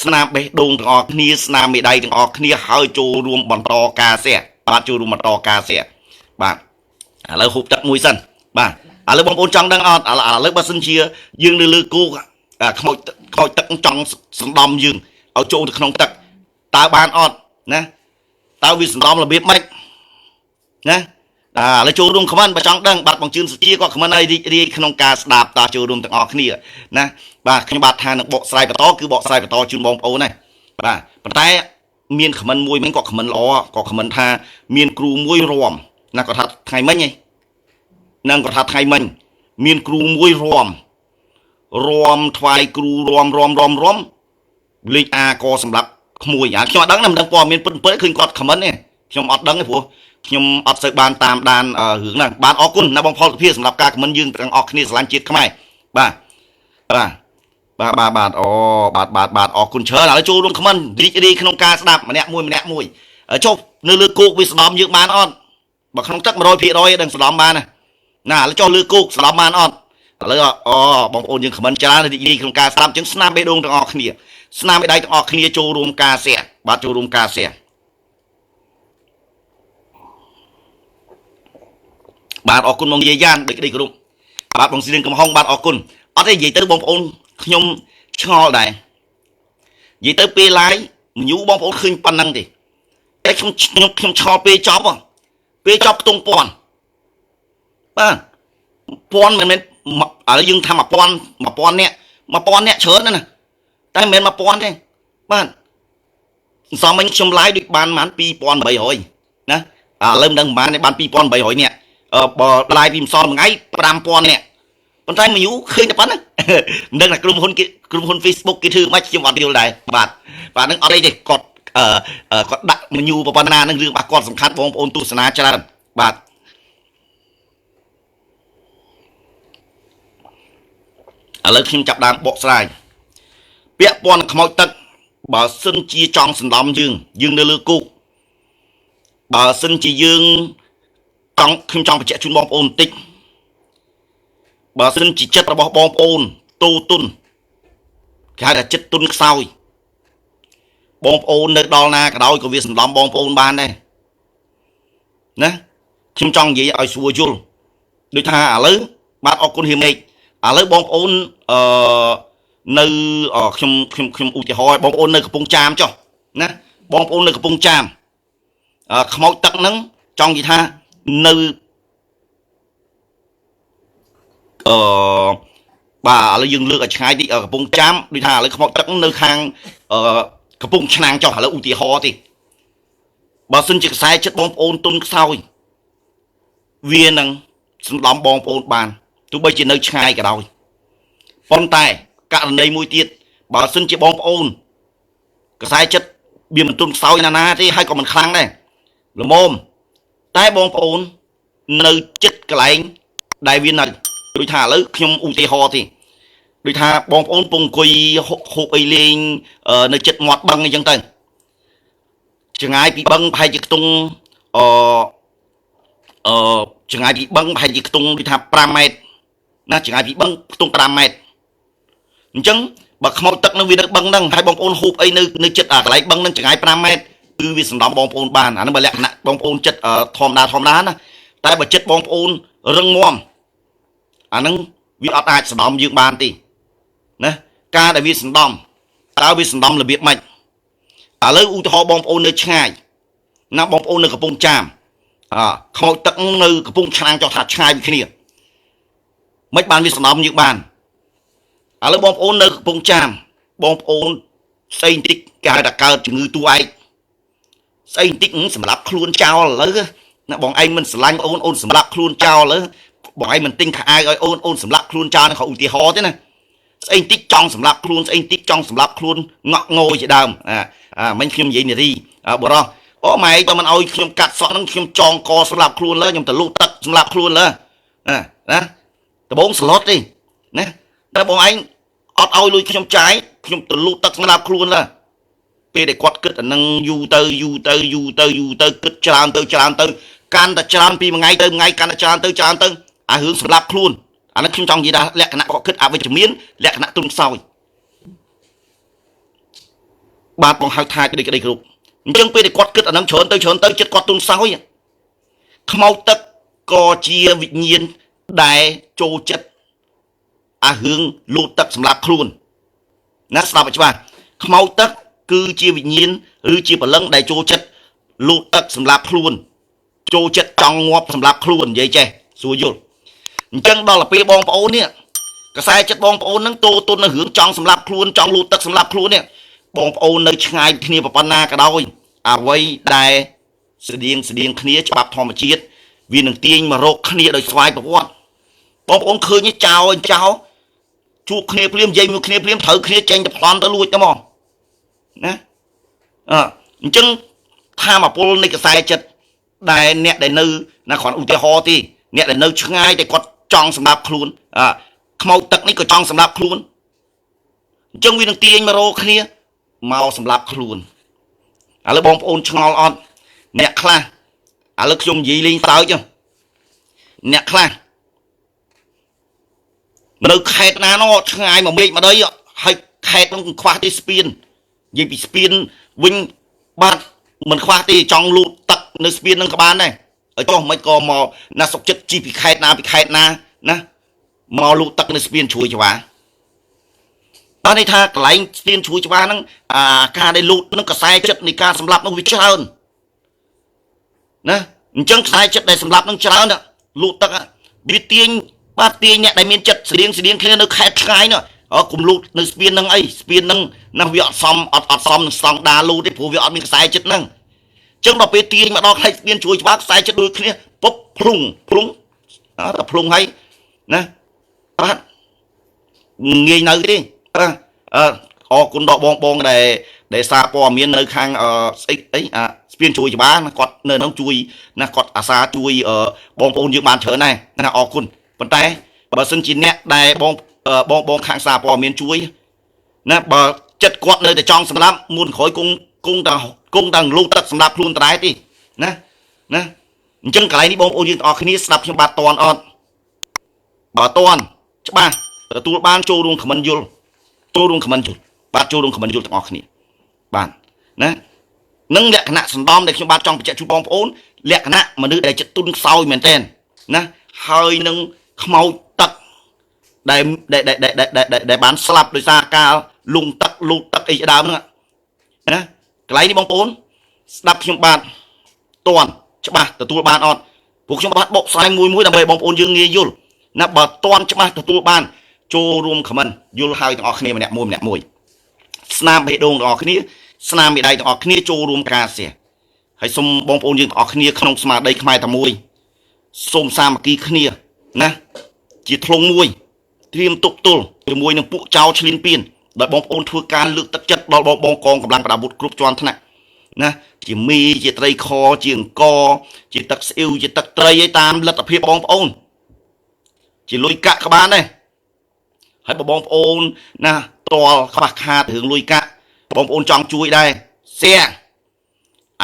ស្នាមបេះដូងទាំងអស់គ្នាស្នាមមេដៃទាំងអស់គ្នាហើយចូលរួមបន្តការសែបាទចូលរួមបន្តការសែបាទឥឡូវហូបទឹកមួយសិនបាទឥឡូវបងប្អូនចង់ដឹងអត់ឥឡូវបើសិនជាយើងនៅលើគោកខ្មោចទឹកចង់សណ្ដំយើងឲ្យចូលទៅក្នុងទឹកតើបានអត់ណាតើវាសណ្ដំរបៀបម៉េចណាឥឡូវចូលរួមខមមិនបើចង់ដឹងបាទបងជឿនសុជាក៏ខមមិនឲ្យរីករាយក្នុងការស្ដាប់តើចូលរួមទាំងអស់គ្នាណាបាទខ្ញុំបាទថានឹងបកស្រាយបន្តគឺបកស្រាយបន្តជូនបងប្អូនណាបាទប៉ុន្តែមានខមមិនមួយមិញក៏ខមមិនល្អក៏ខមមិនថាមានគ្រូមួយរំណាគាត់ថាថ្ងៃមិញឯងនឹងគាត់ថាថ្ងៃមិញមានគ្រូមួយរំថ្វាយគ្រូរំលេខអាក៏សម្រាប់ក្មួយខ្ញុំអត់ដឹងណាមិនដឹងព័ត៌មានពិតឃើញគាត់ខមមិនទេខ្ញុំអត់ដឹងទេព្រោះខ្ញុំអត់សូវបានតាមដានរឿងហ្នឹងបាទអរគុណណាបងផលសុភាសម្រាប់ការខមមិនយើងទាំងអស់គ្នាស្រឡាញ់ជាតិខ្មែរបាទអូបាទអរគុណច្រើនឥឡូវចូលរួមខមមិនរីករាយក្នុងការស្ដាប់ម្នាក់មួយចុះនៅលើគោកវាស្ដំយើងបានអត់បើក្នុងទឹក 100% ដឹងស្ដំបានណាឥឡូវចុះលើគោកស្ដំបានអត់ឥឡូវបងប្អូនយើងខមមិនច្រើនរីករាយក្នុងការស្ដាប់អញ្ចឹងស្នាមបេះដូងទាំងអស់គ្នាស្នាមបេះដៃទាំងអស់គ្នាចូលរួមការសែបាទចូលរួមការសែបាទអរគុណបងយាយយ៉ានដូចក្តីគោរពបាទបងស្រៀងកំហុងបាទអរគុណអត់ទេនិយាយទៅបងប្អូនខ្ញុំឆ្ងល់ដែរនិយាយទៅពេល live ញូបងប្អូនឃើញប៉ុណ្ណឹងទេតែខ្ញុំឆ្ងល់ពេលចប់ខ្ទង់ពាន់បាទពាន់មិនមែនឥឡូវយើងថា1000នាក់ច្រើនណាស់តែមិនមែន1000ទេបាទសំមិញខ្ញុំ live ដូចបានប្រហែល2800ណាឥឡូវមិនដឹងប្រហែលទេបាន2800នាក់បើ live ពីម្សិលមួយថ្ងៃ5000នាក់ប៉ុន្តែមួយយូរឃើញតែប៉ុណ្ណឹងមិនដឹងថាក្រុមហ៊ុន Facebook គេធ្វើមិនខ្ញុំអត់យល់ដែរបាទនឹងអត់អីទេគាត់ដាក់មួយយូរប៉ុណ្ណានឹងរឿងរបស់គាត់សំខាន់បងប្អូនទស្សនាច្រើនបាទឥឡូវខ្ញុំចាប់ដើមបកស្រាយពាក់ព័ន្ធនឹងខ្មោចទឹកបើសិនជាចង់សណ្ដំយើងនៅលើគោកបើសិនជាយើងខ្ញុំចង់បញ្ជាក់ជូនបងប្អូនបន្តិចបើសិនជាចិត្តរបស់បងប្អូនតូទុនគេហៅថាចិត្តទុនខ្សោយបងប្អូននៅដល់ណាក៏ដោយក៏វាសណ្ដំបងប្អូនបានដែរណាខ្ញុំចង់និយាយឲ្យស្រួលយល់ដូចថាឥឡូវបាទអរគុណហ៊ីមេកឥឡូវបងប្អូននៅខ្ញុំឧទាហរណ៍បងប្អូននៅកំពង់ចាមចុះណាបងប្អូននៅកំពង់ចាមខ្មោចទឹកហ្នឹងចង់និយាយថានៅបាទឥឡូវយើងលើកឲ្យឆ្ងាយតិចកំពង់ចាមដូចថាឥឡូវខ្មោចទឹកនៅខាងកំពង់ឆ្នាំងចុះឥឡូវឧទាហរណ៍ទេបើសិនជាខ្សែចិត្តបងប្អូនទុនខ្សោយវានឹងសន្លំបងប្អូនបានទោះបីជានៅឆ្ងាយក៏ដោយប៉ុន្តែករណីមួយទៀតបើសិនជាបងប្អូនខ្សែចិត្តវាមិនទុនខ្សោយណាទេហើយក៏មិនខ្លាំងដែរល្មមតែបងប្អូននៅចិត្តកន្លែងដែលវានៅដូចថាឥឡូវខ្ញុំឧទាហរណ៍ទេដូចថាបងប្អូនពងអង្គុយហូបអីលេងនៅចិត្តមាត់បឹងអីចឹងទៅចង្ងាយពីបឹងប្រហែលជាខ្ទង់ចង្ងាយពីបឹងប្រហែលជាខ្ទង់ដូចថា5ម៉ែត្រណាចង្ងាយពីបឹងខ្ទង់5ម៉ែត្រអញ្ចឹងបើខ្មោចទឹកនឹងវានៅបឹងហ្នឹងហើយបងប្អូនហូបអីនៅចិត្តកន្លែងបឹងហ្នឹងចង្ងាយ5ម៉ែត្រគឺវាសណ្ដំបងប្អូនបានអាហ្នឹងបើលក្ខណៈបងប្អូនចិត្តធម្មតាណាតែបើចិត្តបងប្អូនរឹងមាំអាហ្នឹងវាអត់អាចសណ្ដំយើងបានទេណាការដែលវាសណ្ដំតើវាសណ្ដំរបៀបម៉េចឥឡូវឧទាហរណ៍បងប្អូននៅឆ្ងាយណាបងប្អូននៅកំពង់ចាម ខ្មោចទឹកនៅកំពង់ឆ្នាំងចោះថាឆ្ងាយពីគ្នាមិនបានវាសំណំយើងបានឥឡូវបងប្អូននៅកំពង់ចាមបងប្អូនស្អីបន្តិចគេហៅថាកើតជំងឺទូឯកស្អីបន្តិចសម្រាប់ខ្លួនចោលឥឡូវណាបងឯងមិនស្រឡាញ់អូនសម្រាប់ខ្លួនចោលឥឡូវបងឯងមិនទិញខោអាវឲ្យអូនសម្រាប់ខ្លួនចោលខោឧទាហរណ៍ទេណាស្អីបន្តិចចង់សម្រាប់ខ្លួនស្អីបន្តិចចង់សម្រាប់ខ្លួនងក់ងយជាដើមមិញខ្ញុំនិយាយនារីបរោះអូម៉ែតើមិនឲ្យខ្ញុំកាត់សក់ហ្នឹងខ្ញុំចងកសម្រាប់ខ្លួនលើខ្ញុំទៅលូកទឹកសម្រាប់ខ្លួនលើណាដបងស្លុតទេណាតែបងឯងអត់ឲ្យលុយខ្ញុំចាយខ្ញុំទៅលូកទឹកសម្រាប់ខ្លួនលើពេលដែលគាត់គិតអានឹងយូរទៅគិតច្រើនទៅកាន់តែច្រើនពីមួយថ្ងៃទៅមួយថ្ងៃកាន់តែច្រើនទៅអារឿងសម្រាប់ខ្លួនអានេះខ្ញុំចង់និយាយថាលក្ខណៈគាត់គិតអវិជ្ជមានលក្ខណៈទុនខ្សោយបាទបងហៅថាក្តីគ្រប់អញ្ចឹងពេលដែលគាត់គិតអានឹងច្រើនទៅចិត្តគាត់ទុនខ្សោយខ្មោចទឹកក៏ជាវិញ្ញាណដែលចូលចិត្តអារឿងលូតទឹកសម្រាប់ខ្លួនណាស្ដាប់ឲ្យច្បាស់ខ្មោចទឹកគឺជាវិញ្ញាណឬជាបលឹងដែលចូលចិត្តលូតទឹកសម្រាប់ខ្លួនចូលចិត្តចង់ងាប់សម្រាប់ខ្លួននិយាយចេះស្រួលយល់អញ្ចឹងដល់ទៅពេលបងប្អូននេះកសែចិត្តបងប្អូនហ្នឹងតូទុននៅរឿងចង់សម្រាប់ខ្លួនចង់លូតទឹកសម្រាប់ខ្លួននេះបងប្អូននៅឆ្ងាយគ្នាប៉ុណ្ណាក៏ដោយអ្វីដែលស្តៀងគ្នាច្បាប់ធម្មជាតិវានឹងទាញមករកគ្នាដោយស្វ័យប្រវត្តិបងប្អូនឃើញចោលជួបគ្នាភ្លាមនិយាយមួយគ្នាភ្លាមត្រូវគ្នាចេញទៅប្លន់ទៅលួចទៅមកណាអញ្ចឹងថាមពលនៃកសែចិត្តដែលអ្នកដែលនៅណាគ្រាន់ឧទាហរណ៍ទេអ្នកដែលនៅឆ្ងាយតែគាត់ចង់សម្រាប់ខ្លួនខ្មោចទឹកនេះក៏ចង់សម្រាប់ខ្លួនអញ្ចឹងវានឹងទាញមករកគ្នាមកសម្រាប់ខ្លួនឥឡូវបងប្អូនឆ្ងល់អត់អ្នកខ្លះឥឡូវខ្ញុំនិយាយលេងសើចអ្នកខ្លះនៅខេត្តណានោះឆ្ងាយមកមេឃមកដីហើយខេត្តនោះខ្វះទេស្ពាននិយាយពីស្ពានវិញបាទមិនខ្វះទេចង់លូតទឹកនៅស្ពាននឹងក៏បានដែរឲ្យចុះមិនក៏មកណាសុកចិត្តជីពីខេត្តណាណាមកលូតទឹកនៅស្ពានជួយច្បាបានន័យថាកន្លែងស្ពានជួយច្បាហ្នឹងការដែលលូតនឹងកសែចិត្តនៃការសម្លាប់នោះវាច្រើនណាអញ្ចឹងខ្សែចិត្តដែលសម្លាប់នឹងច្រើនលូតទឹកវាទាញបាទទាញអ្នកដែលមានចិត្តស្តៀងគ្នានៅខេត្តឆ្ងាយនោះគុំលូតនៅស្ពាននឹងអីស្ពាននឹងណាវាអត់សមនឹងស្តង់ដារលូតទេព្រោះវាអត់មានខ្សែចិត្តហ្នឹងអញ្ចឹងដល់ពេលទាញមកដល់ខេត្តស្ពានជួយច្បាខ្សែចិត្តដូចគ្នាពុបភ្លុងតែភ្លុងហើយណាបាទងាយនៅទេអរគុណដល់បងដែលសារព័ត៌មាននៅខាងស្អីស្ពានជួយច្បាគាត់នៅនោះជួយណាគាត់អាសាជួយបងប្អូនយើងបានច្រើនដែរណាអរគុណប៉ុន្តែបើសិនជាអ្នកដែលបងខាងសារព័ត៌មានជួយណាបើចិត្តគាត់នៅតែចង់សម្លាប់មុនក្រោយគង់តាំងលូតទឹកសម្រាប់ខ្លួនតដែរទេណាអញ្ចឹងកន្លែងនេះបងប្អូនយើងទាំងអស់គ្នាស្ដាប់ខ្ញុំបាទតន់អត់បើតន់ច្បាស់ទទួលបានចូលរួមខមមិនយល់បាទចូលរួមខមមិនយល់ទាំងអស់គ្នាបាទណានឹងលក្ខណៈសណ្ដំដែលខ្ញុំបាទចង់បញ្ជាក់ជូនបងប្អូនលក្ខណៈមនុស្សដែលចិត្តទុនខ្សោយមែនទែនណាហើយនឹងខ្មោចទឹកដែលបានស្លាប់ដោយសារការលូតទឹកអីដើមហ្នឹងណាកន្លែងនេះបងប្អូនស្ដាប់ខ្ញុំបាទតន់ច្បាស់ទទួលបានអត់ពួកខ្ញុំបាទបកស្រាយមួយដើម្បីបងប្អូនយើងងាយយល់ណាបើតន់ច្បាស់ទទួលបានចូលរួមខមមិនយល់ហើយទាំងអស់គ្នាម្នាក់មួយស្នាមបេះដូងទាំងអស់គ្នាស្នាមមេដៃទាំងអស់គ្នាចូលរួមការសៀហើយសូមបងប្អូនយើងទាំងអស់គ្នាក្នុងស្មារតីខ្មែរតែមួយសូមសាមគ្គីគ្នាណាជាធ្លុងមួយត្រៀមទប់ទល់ជាមួយនឹងពួកចៅឈ្លានពានដោយបងប្អូនធ្វើការលើកទឹកចិត្តដល់បងកងកម្លាំងប្រដាប់អាវុធគ្រប់ជាន់ថ្នាក់ណាជាមីជាត្រីខជាអង្គជាទឹកស្អ៊ីវជាទឹកត្រីឯតាមលទ្ធភាពបងប្អូនជាលុយកាក់ក៏បានដែរហើយបងប្អូនណាតលខ្វះខាតរឿងលុយកាក់បងប្អូនចង់ជួយដែរ share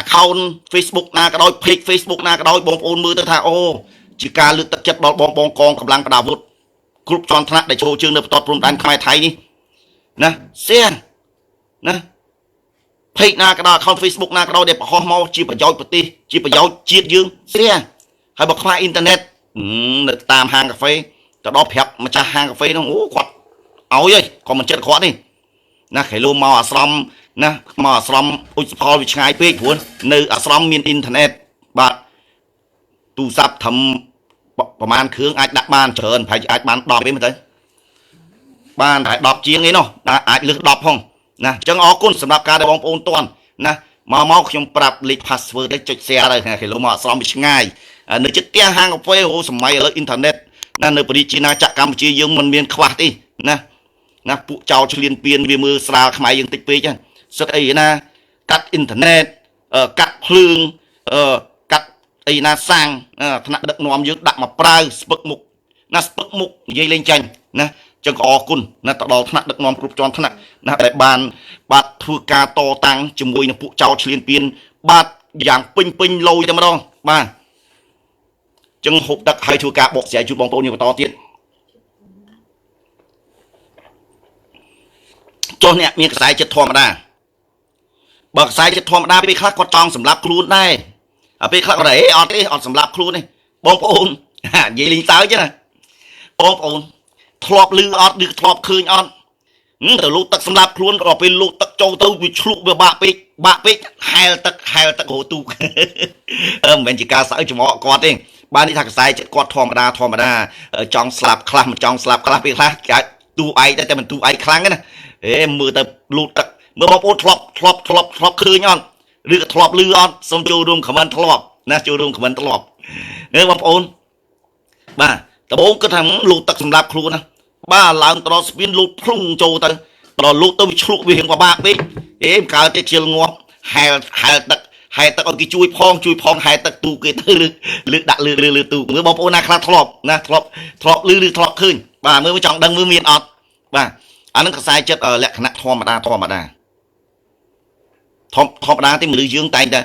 account Facebook ណាក៏ដោយ page Facebook ណាក៏ដោយបងប្អូនមើលទៅថាអូជាការលើកទឹកចិត្តដល់បងកងកម្លាំងប្រដាប់អាវុធគ្រប់ជាន់ថ្នាក់ដែលចូលជើងនៅបន្ទាត់ព្រំដែនខ្មែរថៃនេះណា share ណា page ណាក៏ដោយ account Facebook ណាក៏ដោយដែលបង្ហោះមកជាប្រយោជន៍ប្រទេសជាប្រយោជន៍ជាតិយើង share ហើយបើខ្វះអ៊ីនធឺណិតនៅតាមហាងកាហ្វេទៅដល់ប្រាប់ម្ចាស់ហាងកាហ្វេនោះអូគាត់ឲ្យហើយក៏មិនចិត្តគាត់ទេណាខេឡូមកអាស្រមណាមកអាស្រមឧច្ចផលវាឆ្ងាយពេកព្រោះនៅអាស្រមមានអ៊ីនធឺណិតបាទ ទូរស័ព្ទធំប្រហែលគ្រឿងអាចដាក់បានច្រើនប្រហែលអាចបាន10ទេមើលទៅបានតែ10ជាងឯនោះអាចលើស10ផងណាអញ្ចឹងអរគុណសម្រាប់ការដែលបងប្អូនទាន់ណាមកខ្ញុំប្រាប់លេខ password ទៅចុច share ទៅគេលោកមកអស្រមវាឆ្ងាយនៅចិត្តផ្ទះហាងកាហ្វេអូសម័យឥឡូវអ៊ីនធឺណិតណានៅប្រទេសជាណាចក្រកម្ពុជាយើងមិនមានខ្វះទេណាពួកចោលឆ្លៀនពៀនវាមើលស្រាលខ្មែរយើងតិចពេកហ្នឹងសិតអីណាកាត់អ៊ីនធឺណិតកាត់ភ្លើងកាត់អីណាសាំងថ្នាក់ដឹកនាំយើងដាក់មកប្រើស្ពឹកមុខណាស្ពឹកមុខនិយាយលេងចាញ់ណាចឹងក៏អរគុណណាទៅដល់ថ្នាក់ដឹកនាំគ្រប់ជាន់ថ្នាក់ណាដែលបានធ្វើការតតាំងជាមួយនឹងពួកចោលឆ្លៀនពៀនបាទយ៉ាងពេញលយតែម្ដងបាទចឹងហូបទឹកហើយធ្វើការបកស្រាយជូនបងប្អូនយើងបន្តទៀតចុះអ្នកមានខ្សែចិត្តធម្មតាបើខ្សែចិត្តធម្មតាពេលខ្លះគាត់ចង់សម្លាប់ខ្លួនដែរពេលខ្លះគាត់អត់ទេអត់សម្លាប់ខ្លួនទេបងប្អូននិយាយលេងសើចណាបងប្អូនធ្លាប់ឮអត់ឬធ្លាប់ឃើញអត់ទៅលូតទឹកសម្លាប់ខ្លួនក៏ពេលលូតទឹកចូលទៅវាឆ្លុកវាបាក់ពេកហែលទឹករហូតទូកមិនមែនជាការសើចចំអកគាត់ទេបាននេះថាខ្សែចិត្តគាត់ធម្មតាចង់ស្លាប់ខ្លះមិនចង់ស្លាប់ខ្លះពេលខ្លះគេទូឯងតែមិនទូឯងខ្លាំងណាមើលទៅលូតទឹកមើលបងប្អូនធ្លាប់ឃើញអត់ឬក៏ធ្លាប់ឮអត់សូមចូលរួមខមមិនធ្លាប់ណាចូលរួមខមមិនធ្លាប់បងប្អូនបាទដំបូងគិតថាលូតទឹកសម្រាប់ខ្លួនណាបាទឡើងទៅដល់ស្ពានលូតភ្លុងចូលទៅដល់លូតទៅវាឆ្លុកវារៀងពិបាកពេកកើតតែជិលងាប់ហែលទឹកឲ្យគេជួយផងហែលទឹកទូគេទៅលើកដាក់លើទូមើលបងប្អូនណាខ្លះធ្លាប់ឮឬធ្លាប់ឃើញបាទមើលចង់ដឹងមើលមានអត់បាទអានឹងខ្សែចិត្តលក្ខណៈធម្មតាទេមនុស្សយើងតែងតែ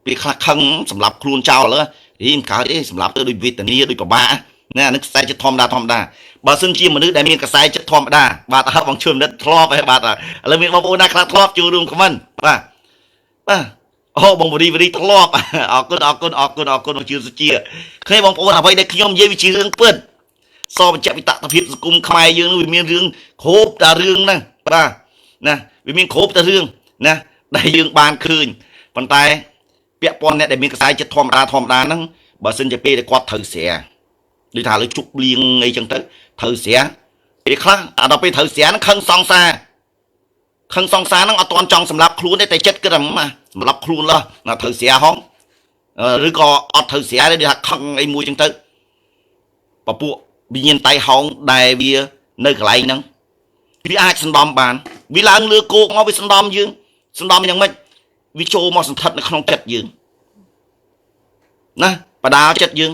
ពេលខ្លះខឹងសម្រាប់ខ្លួនចោលឥឡូវមិនកើតទេសម្រាប់ទៅដូចវេទនាដូចពិបាកណាអានឹងខ្សែចិត្តធម្មតាបើសិនជាមនុស្សដែលមានខ្សែចិត្តធម្មតាបាទអើបងជឿនិតធ្លាប់ហើយបាទឥឡូវមានបងប្អូនណាខ្លះធ្លាប់ចូលរួមខមមិនបាទអូបងវរីធ្លាប់អរគុណបងជឿសុជាឃើញបងប្អូនអ្វីដែលខ្ញុំនិយាយវាជារឿងពិតសបញ្ជាក់ពីតថភាពសង្គមខ្មែរយើងវាមានរឿងគ្រប់តែរឿងហ្នឹងបាទណាវាមានគ្រប់តែរឿងណាដែលយើងបានឃើញប៉ុន្តែពាក់ព័ន្ធអ្នកដែលមានខ្សែចិត្តធម្មតាហ្នឹងបើសិនជាពេលដែលគាត់ត្រូវស្រាដូចថាលើជប់លៀងអីចឹងទៅត្រូវស្រាពេលខ្លះដល់ពេលត្រូវស្រាហ្នឹងខឹងសង្សារហ្នឹងអត់ទាន់ចង់សម្លាប់ខ្លួនទេតែចិត្តគិតថាសម្លាប់ខ្លួនឡើណាត្រូវស្រាហងឬក៏អត់ត្រូវស្រាទេថាខឹងអីមួយចឹងទៅពពួកវិញ្ញាណតៃហោងដែលវានៅកន្លែងហ្នឹងវាអាចសណ្ដំបានវាឡើងលើគោកមកវាសណ្ដំយើងសណ្ដំយ៉ាងម៉េចវាចូលមកសន្ធិដ្ឋនៅក្នុងចិត្តយើងណាបដាចិត្តយើង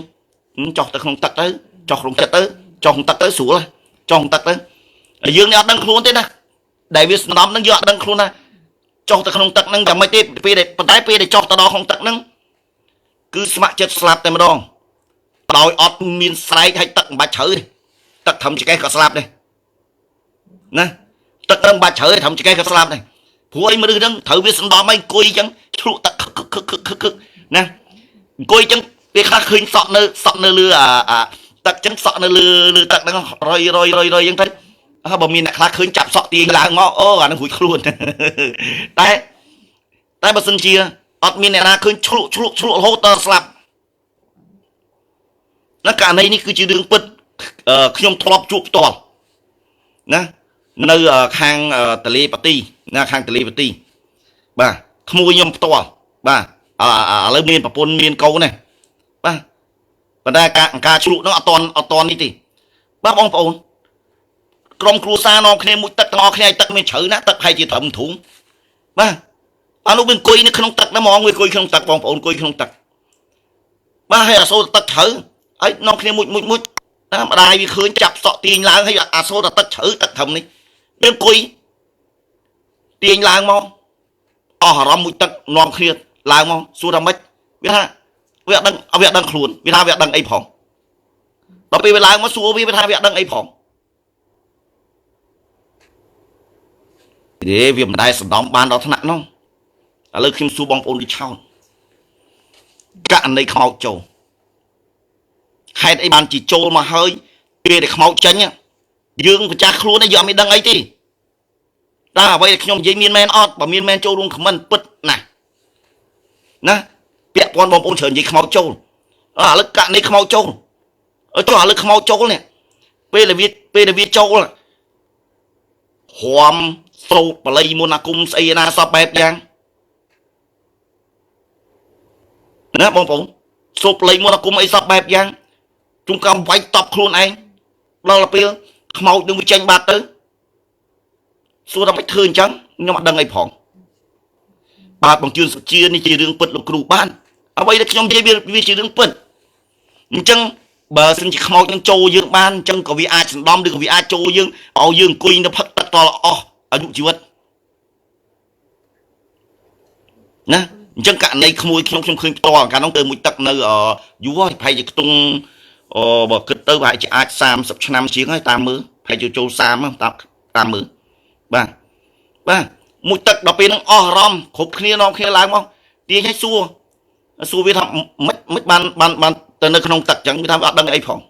ចុះទៅក្នុងទឹកទៅចុះក្នុងចិត្តទៅចុះក្នុងទឹកទៅស្រួលចុះក្នុងទឹកទៅយើងនេះអត់ដឹងខ្លួនទេណាដែលវាសណ្ដំហ្នឹងយើងអត់ដឹងខ្លួនណាចុះទៅក្នុងទឹកហ្នឹងយ៉ាងម៉េចទេប៉ុន្តែពេលដែលចុះទៅដល់ក្នុងទឹកហ្នឹងគឺស្ម័គ្រចិត្តស្លាប់តែម្ដងដោយអត់មានស្រែកឲ្យទឹកមិនបាច់ជ្រៅទេទឹកធំចកេះក៏ស្លាប់ដែរណាទឹកនឹងបាច់ជ្រៅធំចកេះក៏ស្លាប់ដែរព្រោះអីមនុស្សហ្នឹងត្រូវវាសណ្ដំឲ្យអង្គុយអញ្ចឹងឆ្លក់ទឹកខឹកណាអង្គុយអញ្ចឹងពេលខ្លះឃើញសក់នៅលើទឹកអញ្ចឹងសក់នៅលើទឹកហ្នឹងរយអញ្ចឹងទៅបើមានអ្នកខ្លះឃើញចាប់សក់ទាញឡើងមកអូអានឹងរួចខ្លួនតែបើសិនជាអត់មានអ្នកណាឃើញឆ្លក់រហូតដល់ស្លាប់ណាករណីនេះគឺជារឿងពិតខ្ញុំធ្លាប់ជួបផ្ទាល់ណានៅខាងទលេប៉ាទីណាខាងទលេប៉ាទីបាទក្មួយខ្ញុំផ្ទាល់បាទឥឡូវមានប្រពន្ធមានកូនណាបាទប៉ុន្តែការឆ្លក់នោះអត់តនេះទេបាទបងប្អូនក្រុមគ្រួសារនាំគ្នាមួយទឹកទាំងអស់គ្នាទឹកមានជ្រៅណាទឹកហើយជាត្រឹមធុងបាទអានោះវាអង្គុយនៅក្នុងទឹកណាហ្មងវាអង្គុយក្នុងទឹកបងប្អូនអង្គុយក្នុងទឹកបាទហើយអាសូរទឹកជ្រៅហើយនាំគ្នាមួយណាម្ដាយវាឃើញចាប់សក់ទាញឡើងហើយអាសូរតែទឹកជ្រៅទឹកធំនេះវាអង្គុយទាញឡើងមកអស់អារម្មណ៍មួយទឹកនាំគ្នាឡើងមកសួរថាម៉េចវាថាវាអត់ដឹងខ្លួនវាថាវាអត់ដឹងអីផងដល់ពេលវាឡើងមកសួរវាថាវាអត់ដឹងអីផងវាមិនដែលសណ្ដំបានដល់ថ្នាក់នោះឥឡូវខ្ញុំសួរបងប្អូនដូចឆោតករណីខ្មោចចូលហេតុអីបានជាចូលមកហើយពេលដែលខ្មោចចេញយើងម្ចាស់ខ្លួនយើងអត់មានដឹងអីទេតើអ្វីដែលខ្ញុំនិយាយមានមែនអត់បើមានមែនចូលរួមខមមិនពិតណាពាក់ព័ន្ធបងប្អូនច្រើននិយាយខ្មោចចូល lực cạn này không mau trâu ở cho lực không mau trâu này bây là viết trâu là hoàm sâu và lấy môn cung xây na sập bẹp giang nè bông bông sụp lấy môn cung ấy sập bẹp giang chúng cầm váy tập luôn anh đó là bây không mau đừng bị tranh bạc tới xua ra bạch thương trắng nhưng mà đằng ấy phỏng bà bằng chương chia đi chỉ đường bật lục rủ ban ở đây là trong dây vì chỉ đường bật chăng bà xin chỉ không mau chăng trâu dương ban chăng có vì ai sẵn đom được vì ai trâu dương ao dương quỳ nó phát tắt to là ở dụng chịu vật nè chăng cả này không mùi không khơi to cả nông từ mũi tắc nơi ở vú hay chỉ tung bà kịch tới vậy chỉ ai sam sập năm chiếc hay tam mứ hay chỉ trâu sam không tam mứ ba mũi tắc đặc biệt nó rom khúc kia nó kia làm không tiền hay xua biết thằng mất ban từ nơi không tắc chẳng biết thằng ở đằng ấy phòng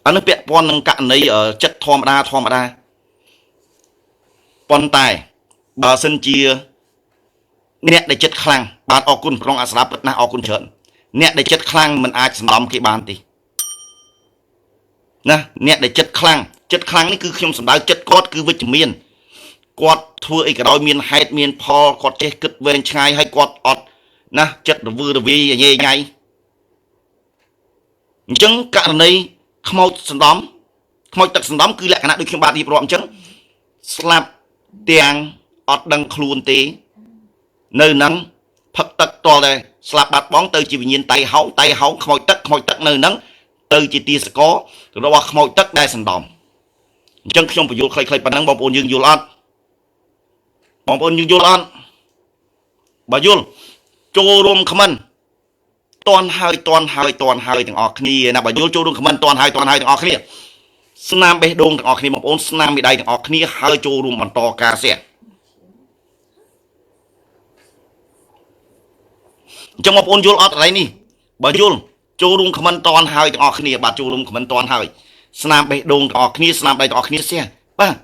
anh nó bẹt pon năng cạn này ở chất thom đa pon tài bà sân chia nẹt để chất khang bạn ở quân trong asrap na ở quân trợn nẹt để chất khang mình ai làm cái bàn thì nè nẹt để chất khang này cứ không sắm đá chất cốt cứ vitamin quạt thua cái đôi miền hai miền pho quạt che cực về chai hay quạt ọt nè chất là vừa là vì nhẹ nhảy chứng cả này không tật sắm đóm cứ lại cái nào được không bạn đi bọn chứng slap tiền ọt đằng khuôn tí nơi nắng phật tật to đây slap bát bóng từ chỉ vì nhìn tay hậu không tật nơi nắng từ chỉ tia sẽ có rồi đó không tật đây sắm đóm chân không phải vô khai bản năng bom ôn dương vô lan bà vô cho rôm khăm toàn hai thằng ọt kia nè bà vô cho rôm khăm toàn hai thằng ọt kia snam bê đông thằng ọt kia bom ôn snam bị đây thằng ọt kia hai cho rôm bằng to ca xe trong bom ôn vô ọt này nè bà vô cho rôm khăm toàn hai thằng ọt kia bà cho rôm khăm toàn hai snam bê đông thằng ọt kia snam đây thằng ọt kia xe ba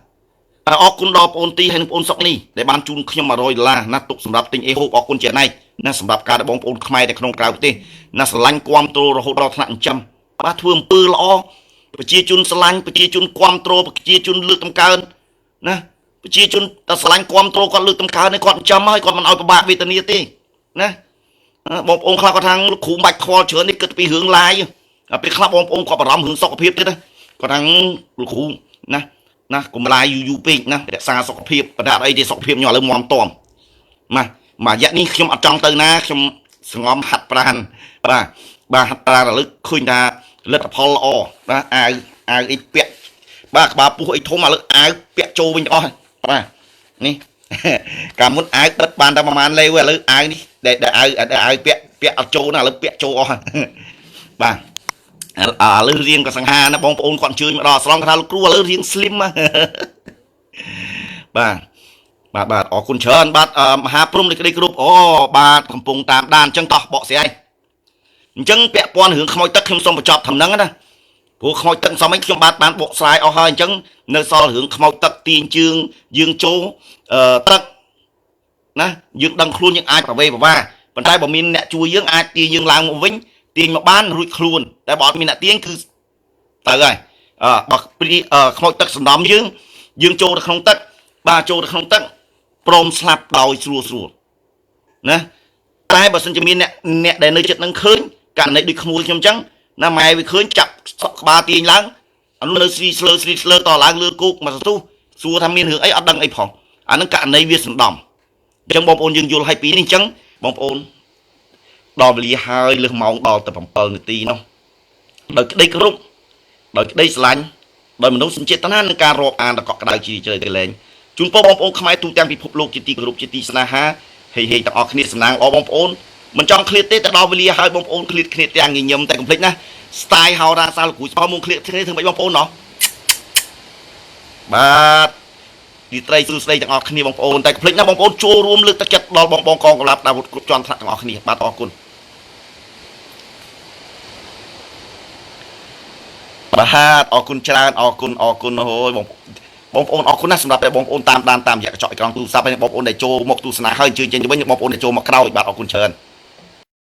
ởคุณรอปนตีให้ปนสกนี่ได้บานจุนขยมมาโรยลานักตกสำหรับติงเอโฮออกคุณเจนายนักสำหรับการบองปนขมายแต่ขนมกล่าวตีนักสลังความโตเราเราถนัดจำบ้าท่วมปืนล้อปจีจุนสลังปจีจุนความโตปจีจุนเลือกตำการนะปจีจุนแต่สลังความโตก่อนเลือกตำการในก่อนจำให้ก่อนมันเอาไปบาวิตานีตีนะบององค์คลากระทังขู่บัดคอเฉินนี่เกิดไปหึงลายไปคลาบององค์ก็ปรำหึงสกปรกตีนะกระทังขู่นะนะกุมลายยูปีนะแต่ซาสกปรกประดาไอ้ที่สกปรกหน่อยเลยมอมตอมมาอย่างนี้ขยมอัดจังเตยนะขยมสงอมหัดปราณบาหัดปราณลึกคุยนะเลือดพอลอนะไอ้เปียบาปูไอ้ทมาลึกไอ้เปียโจวิญญาณนี่การมุดไอ้ตัดบานตามประมาณเลยเว้ยลึกไอ้นี่แต่ไอ้เปียโจน่ะลึกเปียโจบ้าเรื่องเรียนกับสังหารนะบองปอนก่อนชื่อมาดอสลองคาลูกครัวเรื่องเรียนสลิมมาบาทออกคุณเชิญบาทมหาพรหมในกรุ๊ปบาทกำปงตามด้านจังต่อเบาเสียจังเปียปอนหึงขโมยตักขมสมประจอบทำนั้นนะพวกขโมยตักสมัยขมบาทบานโบกสายเอาให้จังเนื้อซอหึงขโมยตักตีนยืงโจตักนะยืงดังครูยังอายประเวบอกว่าปัญหาบ่มีเนี่ยช่วยยืงอายตียืงลางวิ่งtiền mà bán rủi khuônแต่บอกมีหน้าtiềnคือแต่ไงบอกปีขโมยตักสนอมยืงโจตะขนมตักบาโจตะขนมตักปลอมสลับดาวสัวนะแต่บอกสัญจมีเนี่ยได้ในจุดนั้นคืนการในดึกขโมยจำจังน้าแม่ไปคืนจับบาtiềnล้างอันนั้นซีเลอต่อล้างเลือกุกมาสู้ทำมีหือไอ้อัดดังไอ้ผ่องอันนั้นการในเวียสนดอมจังบอมโอนยืงโยให้ปีนี้จังบอมโอนดอมลีหายเรื่องมองดอแต่ผมเปิดตีเนาะโดยได้กรุ๊ปโดยได้สลันโดยมันต้องสังเกตตั้งในการรออ่านตะเกาะกระดาษจีเจอกันเลยจุนโปบอมโอนขมายตูแตงพิภพโลกจิตีกรุ๊ปจิตีสนาฮะเฮตะออกคณิตสนางบอมโอนมันจ้องเคลียร์เตะแต่ดอมลีหายบอมโอนเคลียร์แตงเงียบแต่คอมพลีทนะสไตล์เฮาราซาลูกุยพอมุงเคลียร์ถึงไปบอมโอนเนาะบาดดีไตรซูสไตจะออกคณิตบอมโอนแต่คอมพลีทนะบอมโอนโชว์รวมเลือกตะเก็ดดอมบอมกองกับรับดาวกรุ๊ปจอนทักออกคณิตบาดออกคุณบาดออกคุณชาญออกคุณโอ้ยบองโอนออกคุณน่าสำหรับแต่บองโอนตามอยากเจาะกลางตู้ซับไปบองโอนในโจมกตู้สนาเข้าจืดเจนจะไม่บองโอนในโจมกเล่าอีกบาดออกคุณเชิญ